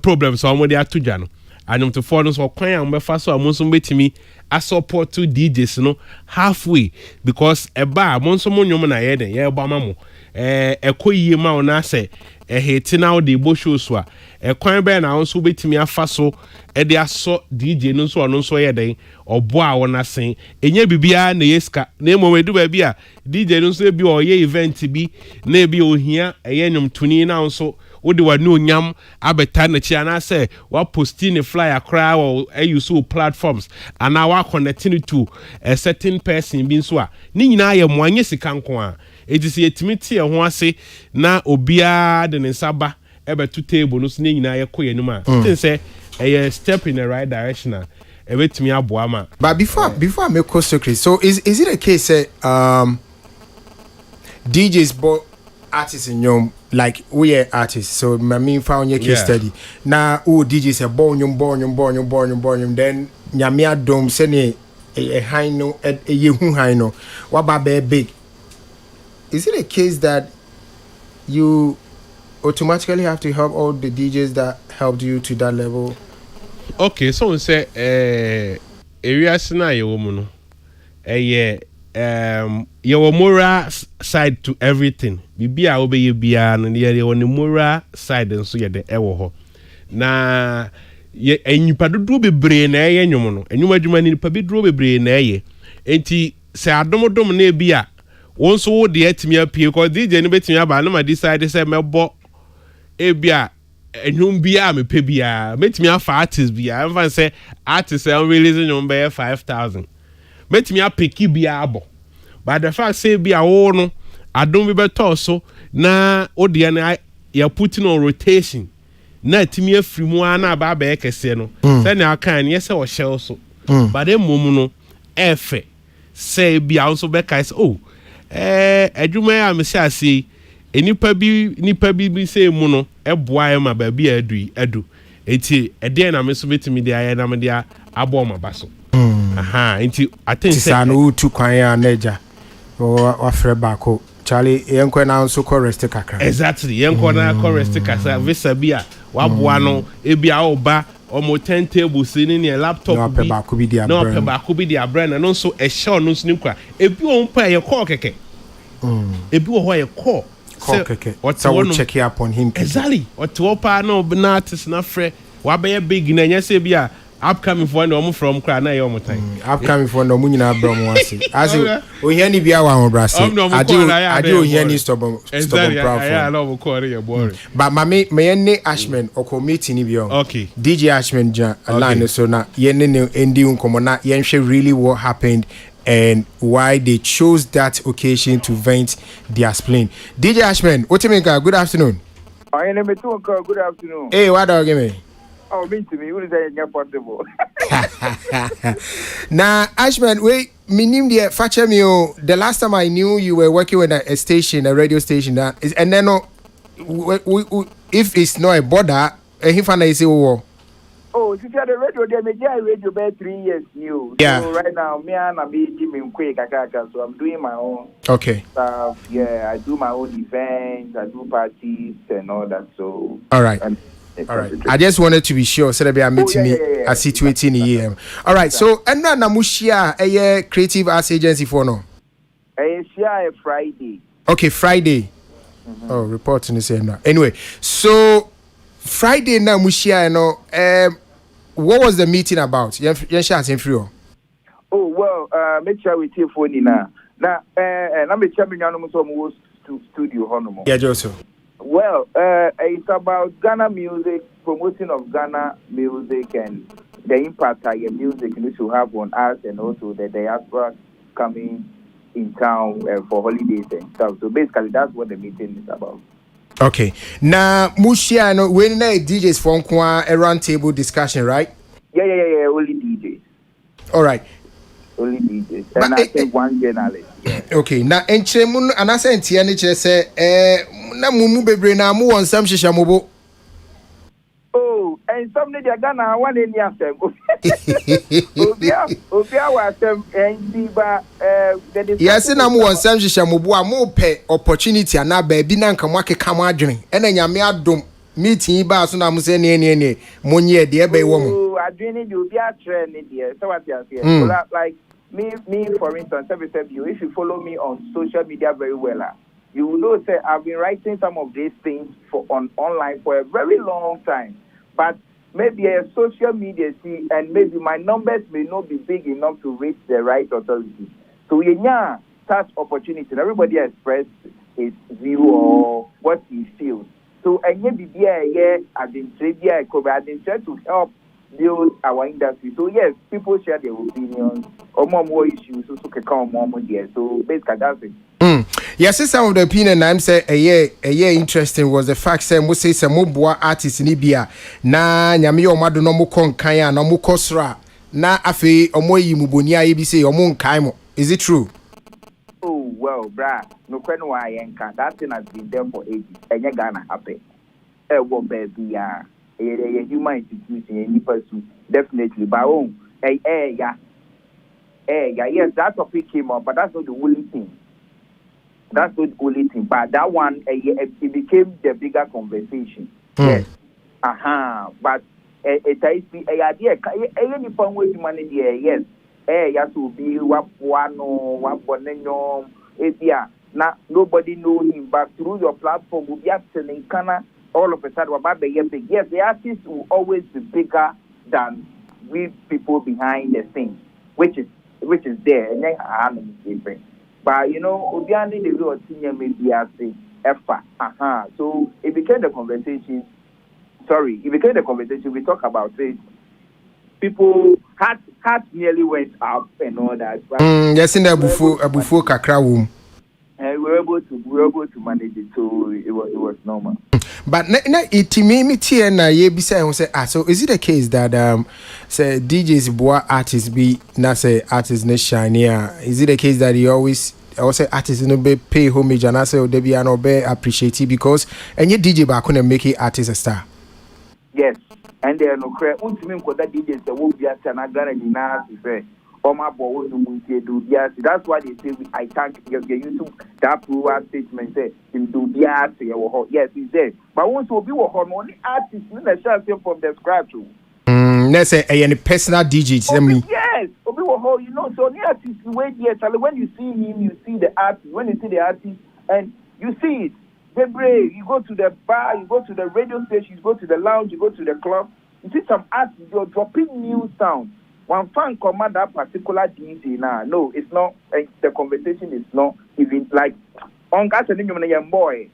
problems ɔmo de ato dwa no anyomtofoɔ no nso ɔkwan a ɔmo bɛfa so a ɔmo nso betumi a support to DJs no halfway because ɛba a ɔmo nso mo nnwom na yɛ den yɛ bɔ ama mo ɛkɔ yie ma wo na sɛ ɛhete na wo de bɔ show so a ɛkwan bɛyɛ na wo nso betumi afa so ɛde asɔ DJ no nso ɔno nso yɛ den ɔbɔ a wɔn asen enye bibia na yɛ sika na emo edu ba bi a DJ no nso bi ɔyɛ event bi na ebi ohia ɛyɛ nnwomtoni na nso wode wa no nyam abeta na chi ana sɛ wa posti ne flyer kra or use platforms and now wa connecting to a certain person bi nso a ni nyina yɛ mo anye sika nko a etisi etimi tie ho ase na obia de ne nsaba ebetu table no so ni nyina yɛ kɔ yanum a tin sɛ a step in the right direction a ebetimi aboa ma. But before I make a secret, so is it a case that DJs but artists in your like we are artists, so my main found your case study. Now DJs are born then nyamia dom send a high no a yehu high no what about big? Is it a case that you automatically have to help all the DJs that helped you to that level? Okay, so we say area na ye wo mu no your moral side to everything. Bibia obeye bia no ye won moral side nso ye de ewo ho. Na ye enyipa dodo bebre na ye nwom no. Enwum adwuma ni nipa bedro bebre na ye. Enti se adomdom na bia wonso wo de atimi apie ko DJ no betimi aba na ma decide say mebo ebia enwum bia mepe bia metimi afa artist bia am say artist am release nwum be 5,000 metimi apeki bia abo but the fact say bia wo no adom bi beto so na ode na ya put on rotation na timi afiri mu ana ba ba ekese no say na aka ne say o shell so but emom no efe say bia also be kai oh adwuma ya me say ase nipa bi say mu no eboa e ma ba bi adu enti ede na me so betimi dia ya na me dia abo ma ba so aha enti I think say no tu kwan ya naja wa frɛ baako Charlie yenko na nso correct kakra exactly yenko na correct kakra visa bia wa boa no e bia oba omo 10 tables ni ne laptop bi no pe baako bi dia brand no nso e show no nso ni kwa e bi on pa ye call keke e bi wo ho ye call keke so we check up on him exactly what pa no na artist na frɛ wa be big na nya se bia upcoming for no from cry na your time. Upcoming for no munyina brom wase. As o here ni bia wa ho brase. Ade o here ni stubborn proud. I love call you boring. But me ne Ashman o committee ni bia. Okay. DJ Ashman ja line so na ye ne endi unkomo na ye nhwe really what happened and why they chose that occasion to vent their spleen. DJ Ashman, Otiminka, good afternoon. I am good afternoon. Hey, what are you me? Oh, mean to me, what is that possible? Now, Ashman, wait, minim the fache me the last time I knew you were working with a station, a radio station, and then if it's not a border, he find I say oh, if you had a radio, they made a radio about 3 years new. Yeah. So right now, me and I be Jimmy quick, so I'm doing my own. Okay. Stuff. Yeah, I do my own events, I do parties and all that. So. All right. All right. I just wanted to be sure so that I'm meeting me a situation here. All right. So, and now Namushia, a creative arts agency for no. Share Friday. Okay, Friday. Mm-hmm. Oh, reporting the same now. Anyway, so Friday now Mushia, what was the meeting about? Oh well, make sure we take phone now. Now, I'm a champion to studio Honomo. Yeah, Joseph. Well, it's about Ghana music, promoting of Ghana music, and the impact that your music needs to have on us, and also the diaspora coming in town for holidays and stuff. So basically, that's what the meeting is about. Okay. Now, Mushia, when DJs from a round table discussion, right? Yeah. Only DJs. All right. Only DJs. And I think one journalist. Yeah. Okay. Now, Enchemun, and I said, TNH say, na mumu bebre na mu won sam hihya mobo. Oh, and somebody they Ghana one in yasem. Obia wa sem and ba yes na mu won sam hihya mobo a mo pe opportunity na ba bi na nka mo akeka mo adwene e na nyame adom meeting ba so na mo se ne monye de e ba wo mo. Oh, adwene de obia trend ne de so what you say. Like me for instance, if you follow me on social media very well, you will know that I've been writing some of these things online for a very long time. But maybe a social media and maybe my numbers may not be big enough to reach the right authority. So such opportunity. And everybody expressed his view or what he feels. So I've been trying to help build our industry. So yes, people share their opinions or more issues so come more there. So basically that's it. Yes, some of the opinion I'm saying a year interesting was the fact that most say some more artists in Libya na nyame yo mado no mo konkan ya na mo kosra na afi omoyi mubonia ye bi say omo nkai mo. Is it true? Oh well, brah, no kwenu wa yenka. That thing has been there for ages. Enye Ghana happen. Wo baby ya. A human institution any person definitely by own. Yeah, yes, that topic came up, but that's not the only thing. That's not the only thing. But that one, it became the bigger conversation. Yes. But it is a idea. Any point where you manage yes. You to be one now nobody know him, but through your platform, we have to Ghana. All of a sudden, big. Yes, the artists will always be bigger than we people behind the scenes, which is there. But Obiani the real senior media say effort. So it became the conversation. It became the conversation. We talk about it. People heart nearly went up and all that. Yes, in the bufu kakra womb. We were able to manage it, so it was normal. But it me tie na ye bi say so is it the case that say DJs boa artists be na say artists ne shine is it the case that you always say artists no be pay homage and I say they be no be appreciate it because any DJ ba ko make it artist a star? Yes, and they no credit untimi nko that DJs that will be at na Ghana ni na say that's why they say I thank your YouTube that approval statement say him do yes he said but once we be only artists in the chance from the scratch. Let's say any personal DJ yes so the artist wait here when you see him you see the artist when you see the artist and you see it you go to the bar you go to the radio station you go to the lounge you go to the club You see some artists, you're dropping new sound. One fan command that particular DJ now. No, it's not. The conversation is not even like on gas and young boy.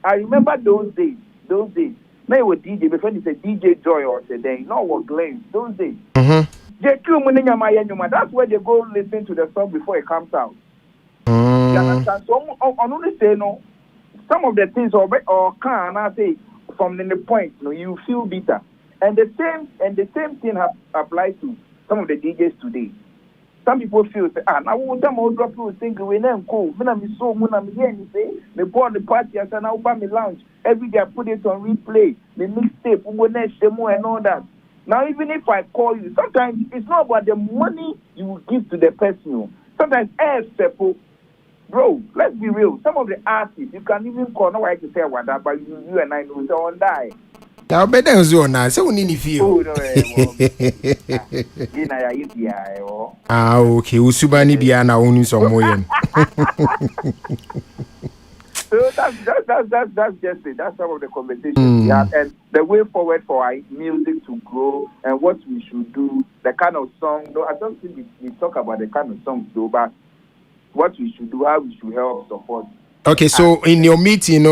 I remember those days. Those days. Now it was DJ before it's a DJ Joy or today. No, what Glenn. Those days. That's where they go listen to the song before it comes out. You understand? So on only say no. Some of the things or can I say from the point, you feel bitter, and the same thing applies to some of the DJs today. Some people feel say, now we will drop you single we name cool. Me so here say me born the party and now buy me lounge every day. I put it on replay. Me mixtape, we next demo and all that. Now even if I call you, sometimes it's not about the money you will give to the person. Sometimes simple. Bro, let's be real. Some of the artists, you can even call, no, I can say what that, but you and I know so on die. Now, better than Zona, so we need feel. Oh, no, okay, Usubani Biana only some way. So that's just it. That's some of the conversations we have, and the way forward for our music to grow and what we should do, the kind of song. No, I don't think we talk about the kind of songs though, but what we should do, how we should help support. Okay, so in your meeting,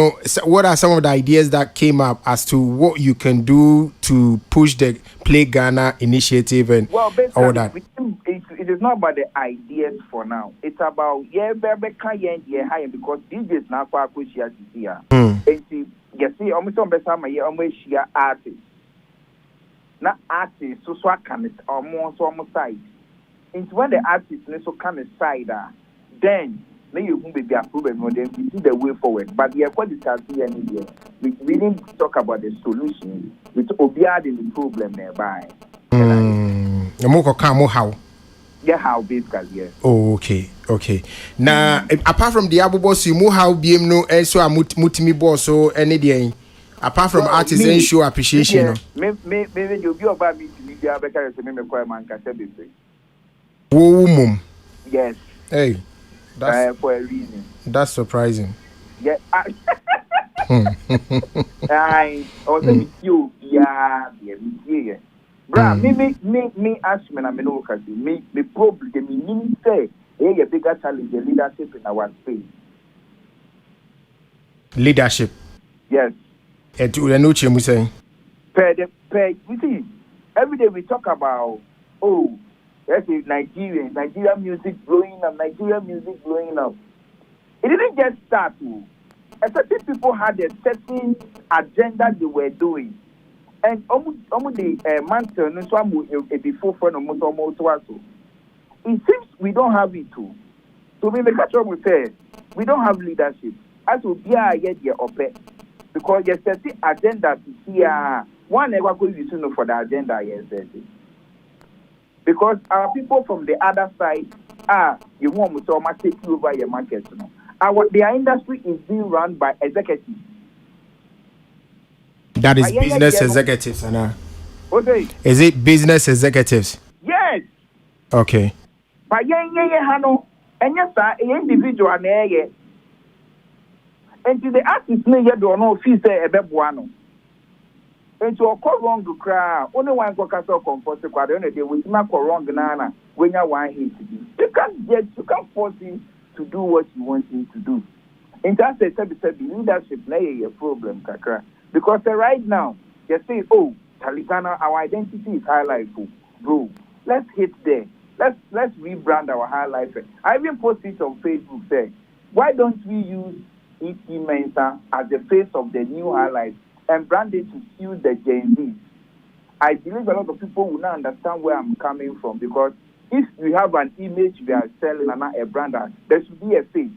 what are some of the ideas that came up as to what you can do to push the Play Ghana initiative and all that? It is not about the ideas for now. It's about because DJs now for Akushia here. You see, almost on Besama, artists. Not artists, so I can almost side. It's when the artists so come aside, then you will be approved and then we see the way forward. But the what is here, we didn't talk about the solution. We obviate the problem nearby. How? Yeah, how basically, yes. Oh, okay. Now, apart from the Abu Boss, you move how BM no, and so I mutimi boss so any day. Apart from artists and show appreciation. Maybe you'll be about me to media because I remember man can say this. Mum. Yes. Hey. That's for a reason. That's surprising. Yeah. I also you yeah. Bra, me ask me na me no kasi me problem me mean say a bigger challenge the leadership in our space. Leadership. Yes. And to know what saying. We see every day we talk about let's say Nigeria music blowing up. It didn't just start. Certain people had a certain agenda they were doing. And almost the mantle, so before for no it seems we don't have it too. So we make a trouble say we don't have leadership. As will be yet your open because there's certain agenda to here. One never go use for the agenda yesterday. Because our people from the other side you want me to take over your market. Their industry is being run by executives. That is business executives, Anna. Okay. Is it business executives? Yes. Okay. But hano, and yes, individual and to the artist no fee say a bebuano. And to occur wrong to cry, only one go castle comfort the quad day with not wrong nana when you want him to do. You can't force him to do what you want him to do. And that's a leadership lay a problem, Kakra. Because right now, you say, Talikana, our identity is high life, bro. Let's hit there. Let's rebrand our high life. I even posted on Facebook say, why don't we use E.T. Mensah as the face of the new high life and brand it to suit the Gen Z? I believe a lot of people will not understand where I'm coming from because if we have an image we are selling and not a brand, there should be a face.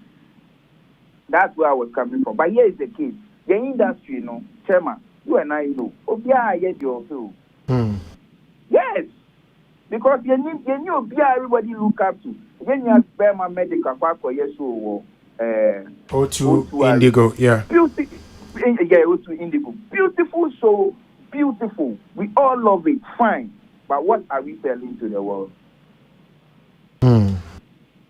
That's where I was coming from. But here is the case. The industry, Chairman, you and I know. Your feel. Yes. Because you knew everybody look up to. When you spare my medical O2 Indigo, yeah. O2 Indigo. Beautiful show, beautiful. We all love it, fine. But what are we selling to the world?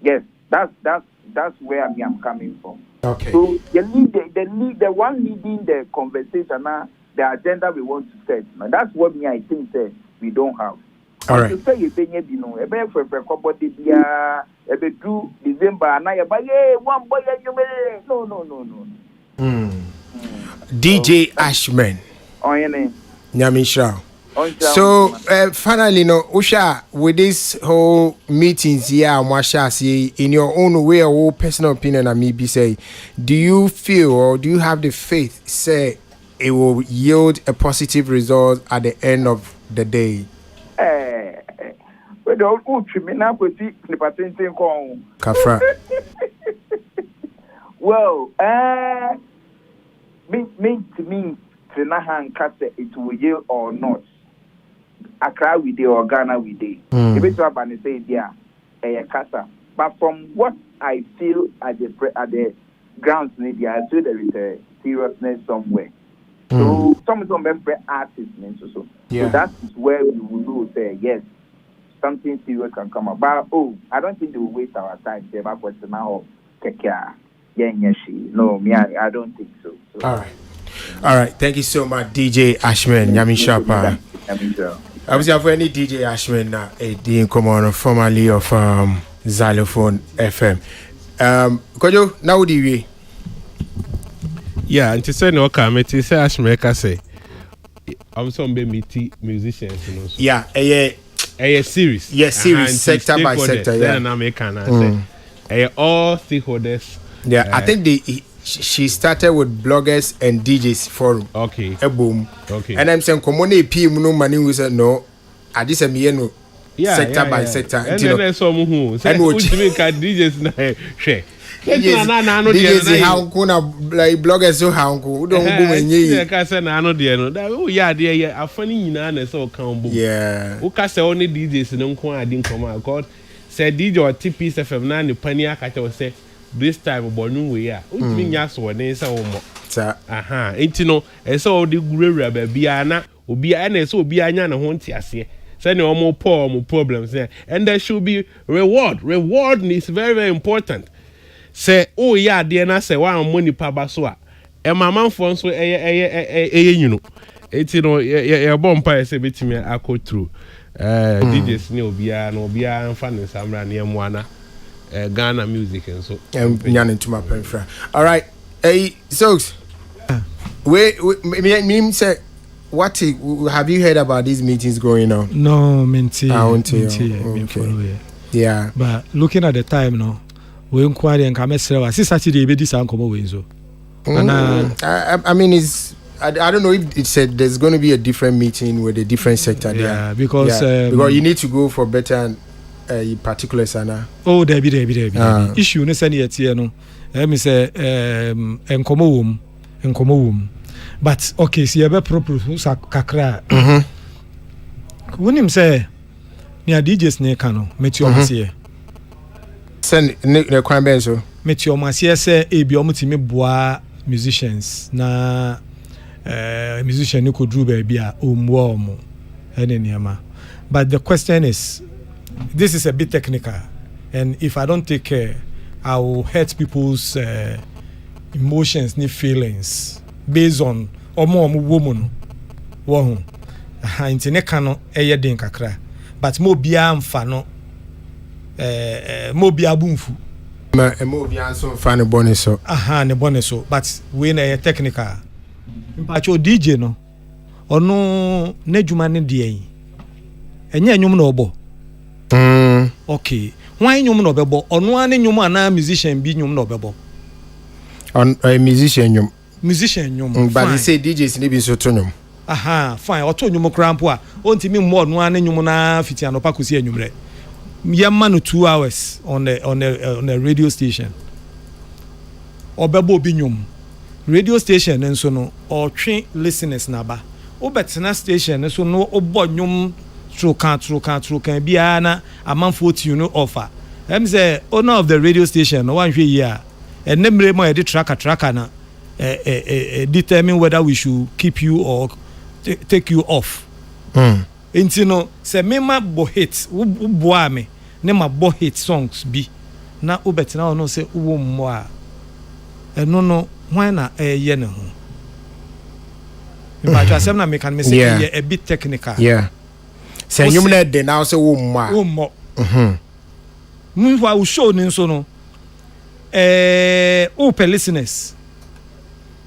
Yes, that's where I'm coming from. Okay. So the one leading the conversation now the agenda we want to set. Now, that's what me I think that we don't have. All right. To say you pay you know, ebe for kobodi bia, ebe do December na ya buy one boy you no. DJ Ashman. On your name. Nyamisha. So finally, no, Usha, with this whole meetings here, Masha, see, in your own way or personal opinion, and maybe say, do you feel or do you have the faith, say, it will yield a positive result at the end of the day? Kafra. Well, to me, Trinahan Kase, it will yield or not. Accra we day or Ghana we day. If it's up and say there, Kasa. But from what I feel at the grounds media, I feel there is a seriousness somewhere. So some member artists, so that is where we will know say yes, something serious can come about. I don't think they will waste our time there about what's now Kekia. No, me, I don't think so. All right. Thank you so much, DJ Ashman. Yami Shapa. I was for any DJ Ashman now, the commander formerly of Xylophone FM. Kojo, now do we? Yeah, and to say no comment, to say Ashman say, I'm some baby musicians, you know. So. Yeah, a series. Yes, series, sector by sector. Yeah, then American, say, all stakeholders. Yeah, I think she started with bloggers and DJs forum. Okay. A boom. Okay. And I'm saying, come on, PM no money. We said no. I just am here no. Sector by sector. And then there's some who say, "Which mean DJs na share." DJs how kuna like bloggers so how ku don't go menye. Yeah, ka say na no there no. That yeah there yeah. Afani nyina na say o kan bo. Yeah. O ka say only DJs no nko adi nkoma because say DJ or TPS FM na ne pani aka tell say this time bonu we ya. O timi nya so ne say o mo. Aha. Enti no e say o de gurewura ba bia na obi a na say obi anya na ho ntiase. Say no more poor more problems there. And there should be reward. Reward is very, very important. Say, oh yeah, dear na say one money pa basoa. E mama phone so you know. It's you know your bomb say betimi akọ through. DJs ni obia and fan samra na mwana Ghana music and so. Nyan into my pen friend. All right. Hey, Soaks. Me say what have you heard about these meetings going on? No, minty. Okay. Yeah. But looking at the time now, we inquiry and come see Saturday be this uncommon way so. I mean I don't know if it said there's going to be a different meeting with a different sector there. Yeah, because because you need to go for better particulars ana. Oh, there be. Issue no send yet here no. Let me say enkomo wom. But okay, see ebe propose kakra. When him say near DJs ne kano meti omase. Send ne kwan ben so. Meti omase say e bi omutimi boa musicians na musician ni ko dru ba bia omwo omo ene niama. But the question is, this is a bit technical, and if I don't take care, I will hurt people's emotions ni feelings based on omo woman wo hu intine kano eye den kakra but mo bia mfa no mo bia bumfu mo bia so mfa ne bone so ne bone so but we na technical mpacho DJ no ono n'adwuma ne de yin enye enwum na obo okay wan enwum na obebo ono an enwum ana musician bi enwum na obebo on a musician nyum but he say DJs ni bi so to nyum fine oto nyum krampo a ontimi mo no an nyum na fiti anopa kosi anyumre yemma no 2 hours on a radio station obebo bi nyum radio station nso no otwe listeners na ba obetena station nso no obo nyum trukan bia na amanfo tune offer em say owner of the radio station no wan hwe yi a enemre mo e de tracker na determine whether we should keep you or take you off. Enti no se me ma bo hit boa me ne ma bo hit songs bi na obetina no se wo mmo a eno no hwan na ye ne ho But asem na me can me say Yeah. a bit technical. Yeah. Say What's you na de now say wo mma. Oh mo. Mhm. Meanwhile, we show ni so no. Open listeners.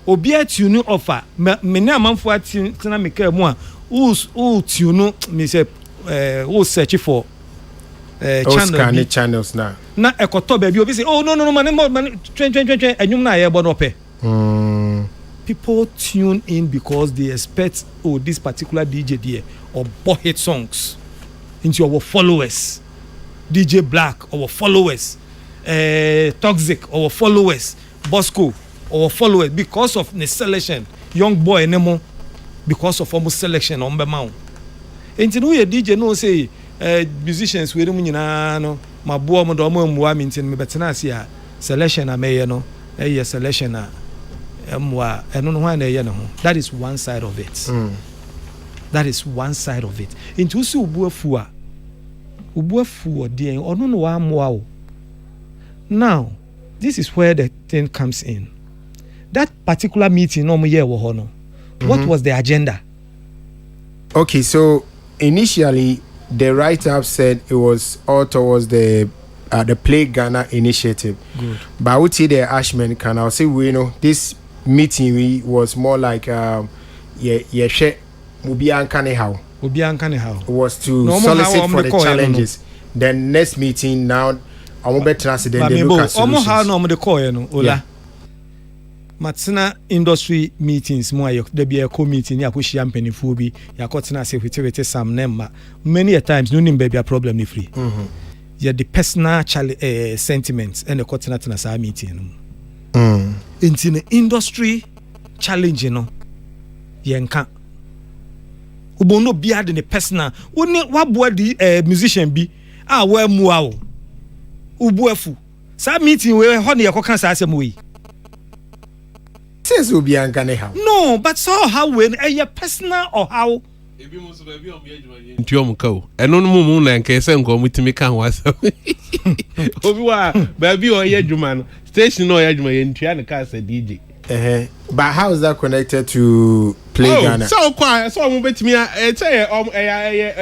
Obi a tune offer. Me na amanfo atina me ka mu a. Who tune me say who search for channel channels now. na ekoto baby obi say oh no man twen enyum na ye bo no pe. People tune in because they expect this particular DJ there or boy hit songs into our followers. DJ Black, our followers, Toxic, our followers, Bosco, our followers, because of the selection, Young Boy Nemo, because of almost selection on the mount. And you know, a DJ no say musicians we don't no, my boy Modomo Muamintin, me better selection a may no, a selection a mwa, and no one a no. That is one side of it. That is one side of it. Into so buafua. Ubuafu dear or no wow. Now, this is where the thing comes in. That particular meeting, no year what was the agenda? Okay, so initially the write-up said it was all towards the Play Ghana initiative. Good. But I would say the Ashman can I say we know this meeting was more like share Mubi Ankane how. Was to solicit for the challenges. Then next meeting now I won't be transit then they look at solutions. How no the call no Ola. Matsina industry meetings mo ayo there be a co-meeting ya kushia mpenifu bi ya kotena security some nemma many a times no nim be a problem ni free. Yeah, the personal sentiments and the kotena tena sa meeting. Into the industry challenge no yenka ubono bia de ne personal woni wabo di musician bi a wa mu a o ubuafu sa meeting we ho ne yakoka sa asem we says obi ankane how no but so how when a personal or how ebi mo so baby o me adwuma ye ntuo mo ka o eno no mu na nke se nko mutimi ka ho asem obi wa baby o ye adwuma no station no ye adwuma ye ntua ne ka sa DJ. But how is that connected to Play Ghana? So mo betimi a say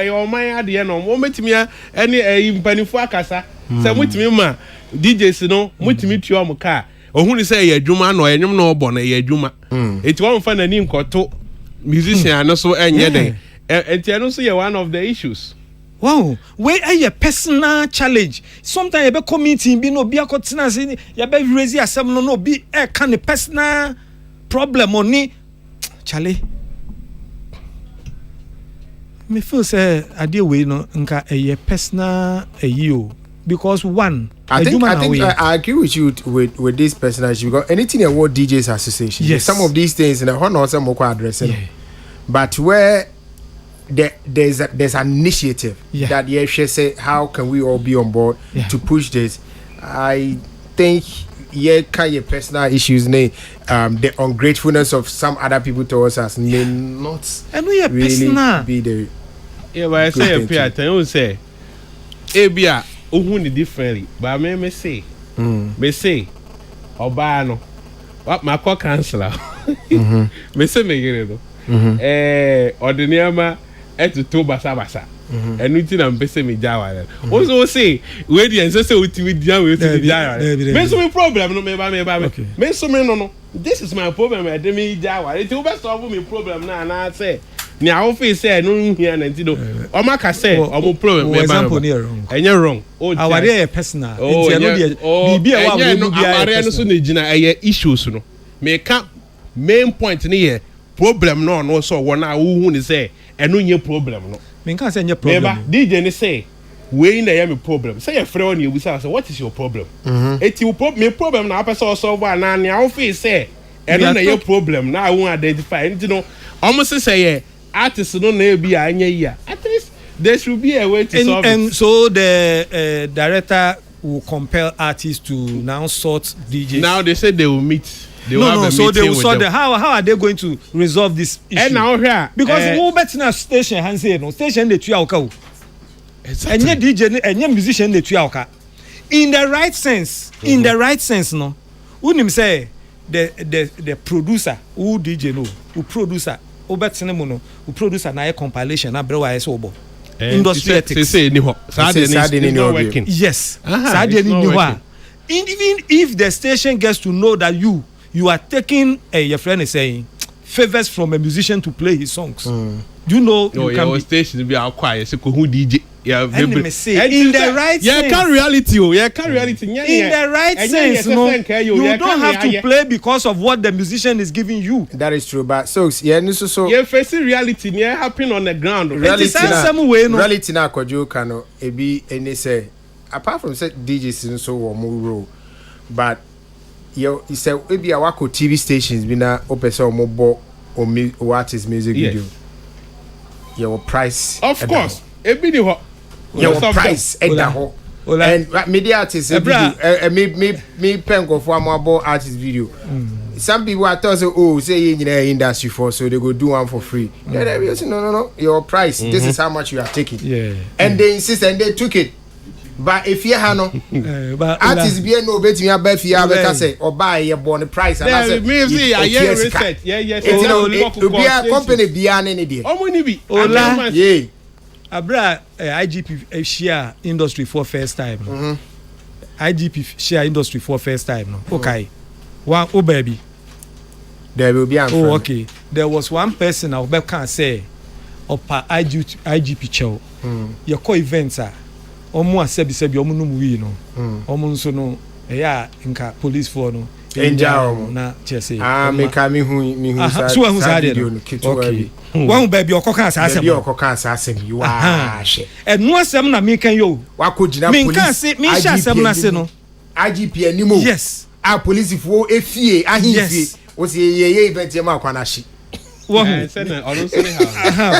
o man ade no mo betimi any mpanifo akasa say mutimi ma DJs no mutimi tuo mo ka ohun say ye adwuma no enyum no obo na ye adwuma eti won fa na ni nkoto musician no so enye den enti no so ye one of the issues. Wow, where a personal challenge. Sometimes you be committee be no be a kotina say you be raise asem no be a kind of personal problem on ni Charlie. Me feel say I deal with no nka a personal a you because one I agree with you with this personal issue because anything a word DJs association. Yes. Some of these things in a whole some more addressing. But where there's an initiative that the FSH say how can we all be on board to push this. I think kind of personal issues the ungratefulness of some other people towards us may not and we are really personal. Be the but I say a pair you say ebia ohun differently but me say oba no what my call counselor me say me gere no ordinary etutu basa enu ti na mpese me jawa also say we dey say utimi dia we ti jawa me so me problem no me ba me so me no this is my problem I dey me jawa it will be solve me problem na say ni a office say no here na ti do o ma ka say o mo problem me ba example near wrong enye wrong our dey personal nti no dey bibi e wa we mu bia are no so na gina issues no me ka main point ni here problem no so wona wo hu ni say eno nye problem no me can say nye problem DJ ni say we na ya me problem say your friend you say what is your problem eti me problem na person solve na na office say eno na your problem na won identify you know almost say artist no na be anya here at least there should be a way to solve and so the director will compel artists to now sort DJs. Now they say they will meet. They will have a so meeting they will sort them. how are they going to resolve this issue? And now here because who bet na station han say no station dey tuya oka o. Exactly. Enye DJ enye musician dey tuya oka. In the right sense no. Unim say the producer who DJ no, who producer obetene mu no we producer na a compilation na bre wa say obo industry ethics say ni ho Saturday ni no working yes Saturday ni ho even if the station gets to know that you are taking your friend is saying favors from a musician to play his songs you know you can be station be quiet say ko hu DJ yeah baby in the right sense yeah can reality in the right sense no you don't have to play because of what the musician is giving you. That is true, but so yeah facing reality near happen on the ground reality na Kwadwo ka no ebi eni say apart from say DJs so wo mo role but you say ebi awako TV stations bi na opese omo bo o artist music video your price of course ebi ni ho your price edaho and media artists video me pengo for amabo artist video some people are thought say in the industry for so they go do one for free no your price this is how much you are taking and they insist and they took it but if you have no artists be no bet me about if you have say or buy your born price and I say me see I hear research be a company be an any day omo bi yeah abra IGP share industry for first time IGP share industry for first time no okay one baby there will be an okay there was one person I can say opa IGP chow your co events are omo asebi omo no mu no omo nso no eya nka police for no enja na chese me ka me hu sa video no okay one baby okoka asase baby okoka asase you ah she eno asem na me kan yo wakogina police me kan se me sha asem na se no IGP animo yes a police for efie ahifie o se ye event ma kwana shi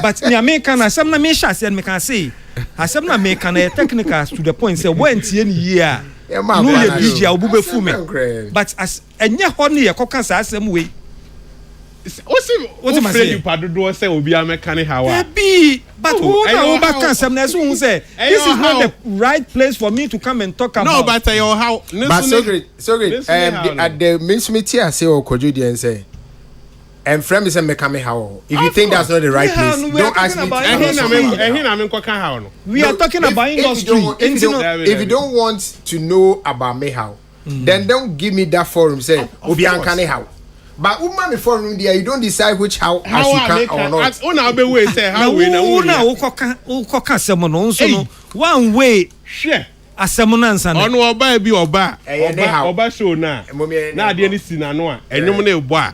but me American asem na me sha se me kan say asem na me kan technical to the point say when tie ni year no ye DJ obu fu me but as enye ho ne ye koka sa asem we what am you padodo say obi amekane hawa be but who na back asem na so who say this is not the right place for me to come and talk about no but your how but so great at the minimity I say or Kwadwo dey say and friend is a mekame how if you think that's not the right place don't ask me we are talking about industry if you don't want to know about me how then don't give me that forum say obi ankane how but woman me forum there you don't decide which how as you can or not una be way say how we na ukoka sem no nso no one way share asem na nsa no ono oba bi oba show na ade ni si na no a enyum na ebo a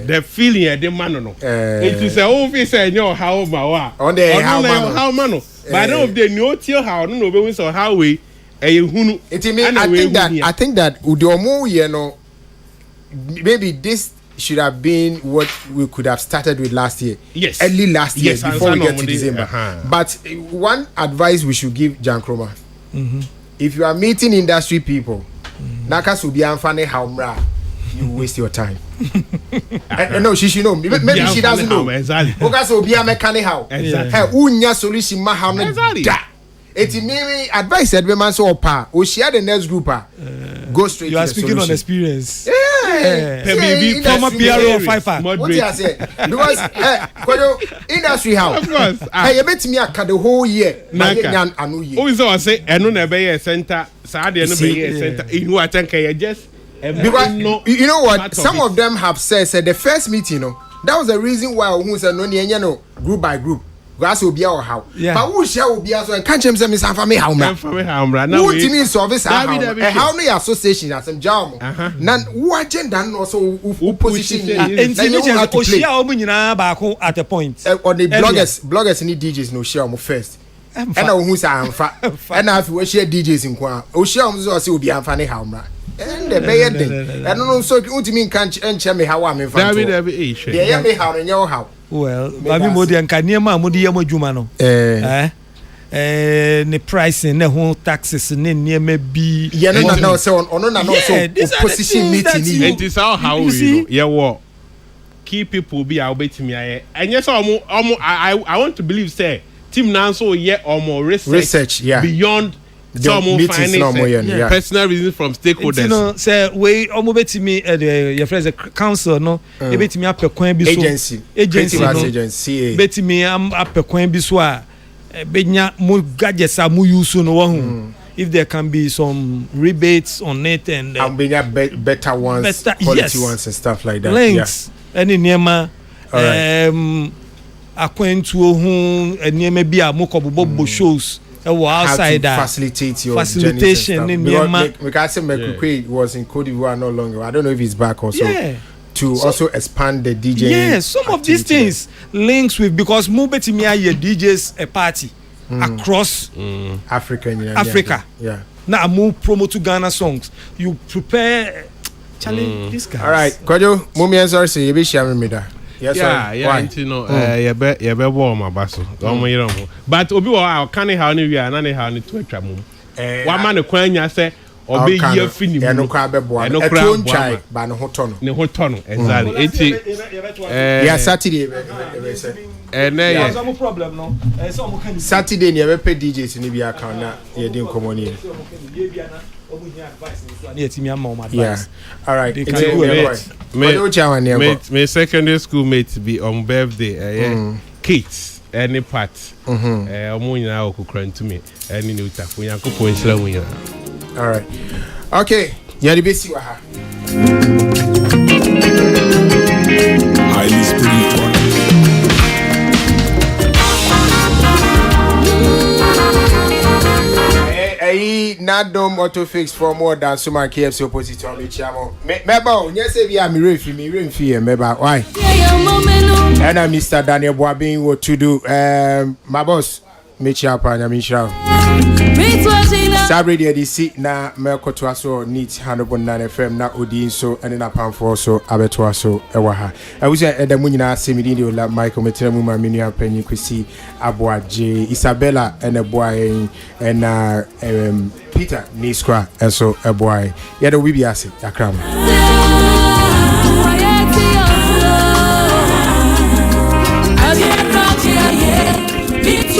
the feeling e de man no it is a feel say enyo how ma wa how man no by the end of the new tell how no be win so how we hunu I think that the omo ye no maybe this should have been what we could have started with last year. Yes. Early last year before we get to December. But one advice we should give Jan Kroma. If you are meeting industry people, Naka Subi Anfane Haumra, you waste your time. No, she should know. Maybe she doesn't know. Exactly. Oka Subi Amekane how. Hey, unya solution mahame. Exactly. Eti me advice said we man so opa o share the next group go straight you to are the speaking solution. on experience maybe former PRO of Fifa what you say because industry how of course hey you bet me aka the whole year na yan anu year o so say eno na be ye center saade eno be ye center ihu atanka ye just because you know what some of them have said the first meeting that was the reason why who said no nye no group by group grass will be our how but who share will be as well can't change me some me how man now who team service how no association as some jam nan who agenda no so who position and o share o nyina ba ko at a point on the bloggers need DJs no share mo first and who say amfa and if we share DJs in kwa o share mo so say obi amfa ne how man and the better thing and no so ultimate can't enche me how am fa there me how no how well baby modi anka niema modi yemo djuma no ne pricing ne ho taxes ne niema bi ye no say ono na no so position meeting ni it is how we know ye wo key people be a obetimi aye enye so I want to believe say team now so ye or more research yeah beyond some meetings no more, yeah. personal reasons from stakeholders. You know, say we omo betimi your friends council no, e betimi apɛ kwan bi so agency no, agency betimi apɛ kwan bi so a benya mo gadgets a mo use no ho. If there can be some rebates on it and better ones, quality ones and stuff like that. Links, any niema, akwentuo ho, niema bi a mo kobo shows. Outside that facilitate your facilitation in Myanmar. Because Mekukwe was in Cote d'Ivoire no longer. I don't know if he's back also. To also expand the DJ. Yes, some of these things links with because Mubetimia your DJs a party across Africa. Yeah. Now move promote to Ghana songs. You prepare challenge this guy. All right, Kojo, Mumi and sorry, you be sharing me that. Yes, yeah, you know, you be warm abaso. But obi wa can how ni we na how ni to atwa mum. Wa ma ne kwan nya say obi ye fini mu. No kwa be bo. E to nchai ba ne ho to no. Ne ho to no exactly. Eti yeah, Saturday say. Yeah, some problem no. Saturday ni e be DJs ni bi account na ye din komo ni. Yeah. All right. My secondary school mate be on birthday. Kids, any part. Omunya okukran to me. Any new tap. We are going to all right. Okay. Yari besi wa ha. Highly spiritual. Nadom auto fix for more than Suman KFC opposite to me chamo. Meba, yes, if you are me refi, meba. Why? And I'm Mr. Daniel Boabin what to do. My boss, Michapa and Misha. Saturday DC na Melko to aso neat 100.9 FM na Odin so and na pan for so abeto aso ewaha. I was at the Munina Semidi la Michael Metremuma Minia Penny Kwisi Abuaje Isabella and a boy and Peter Niskwa and so a boy. Yada we be asking Akram. It's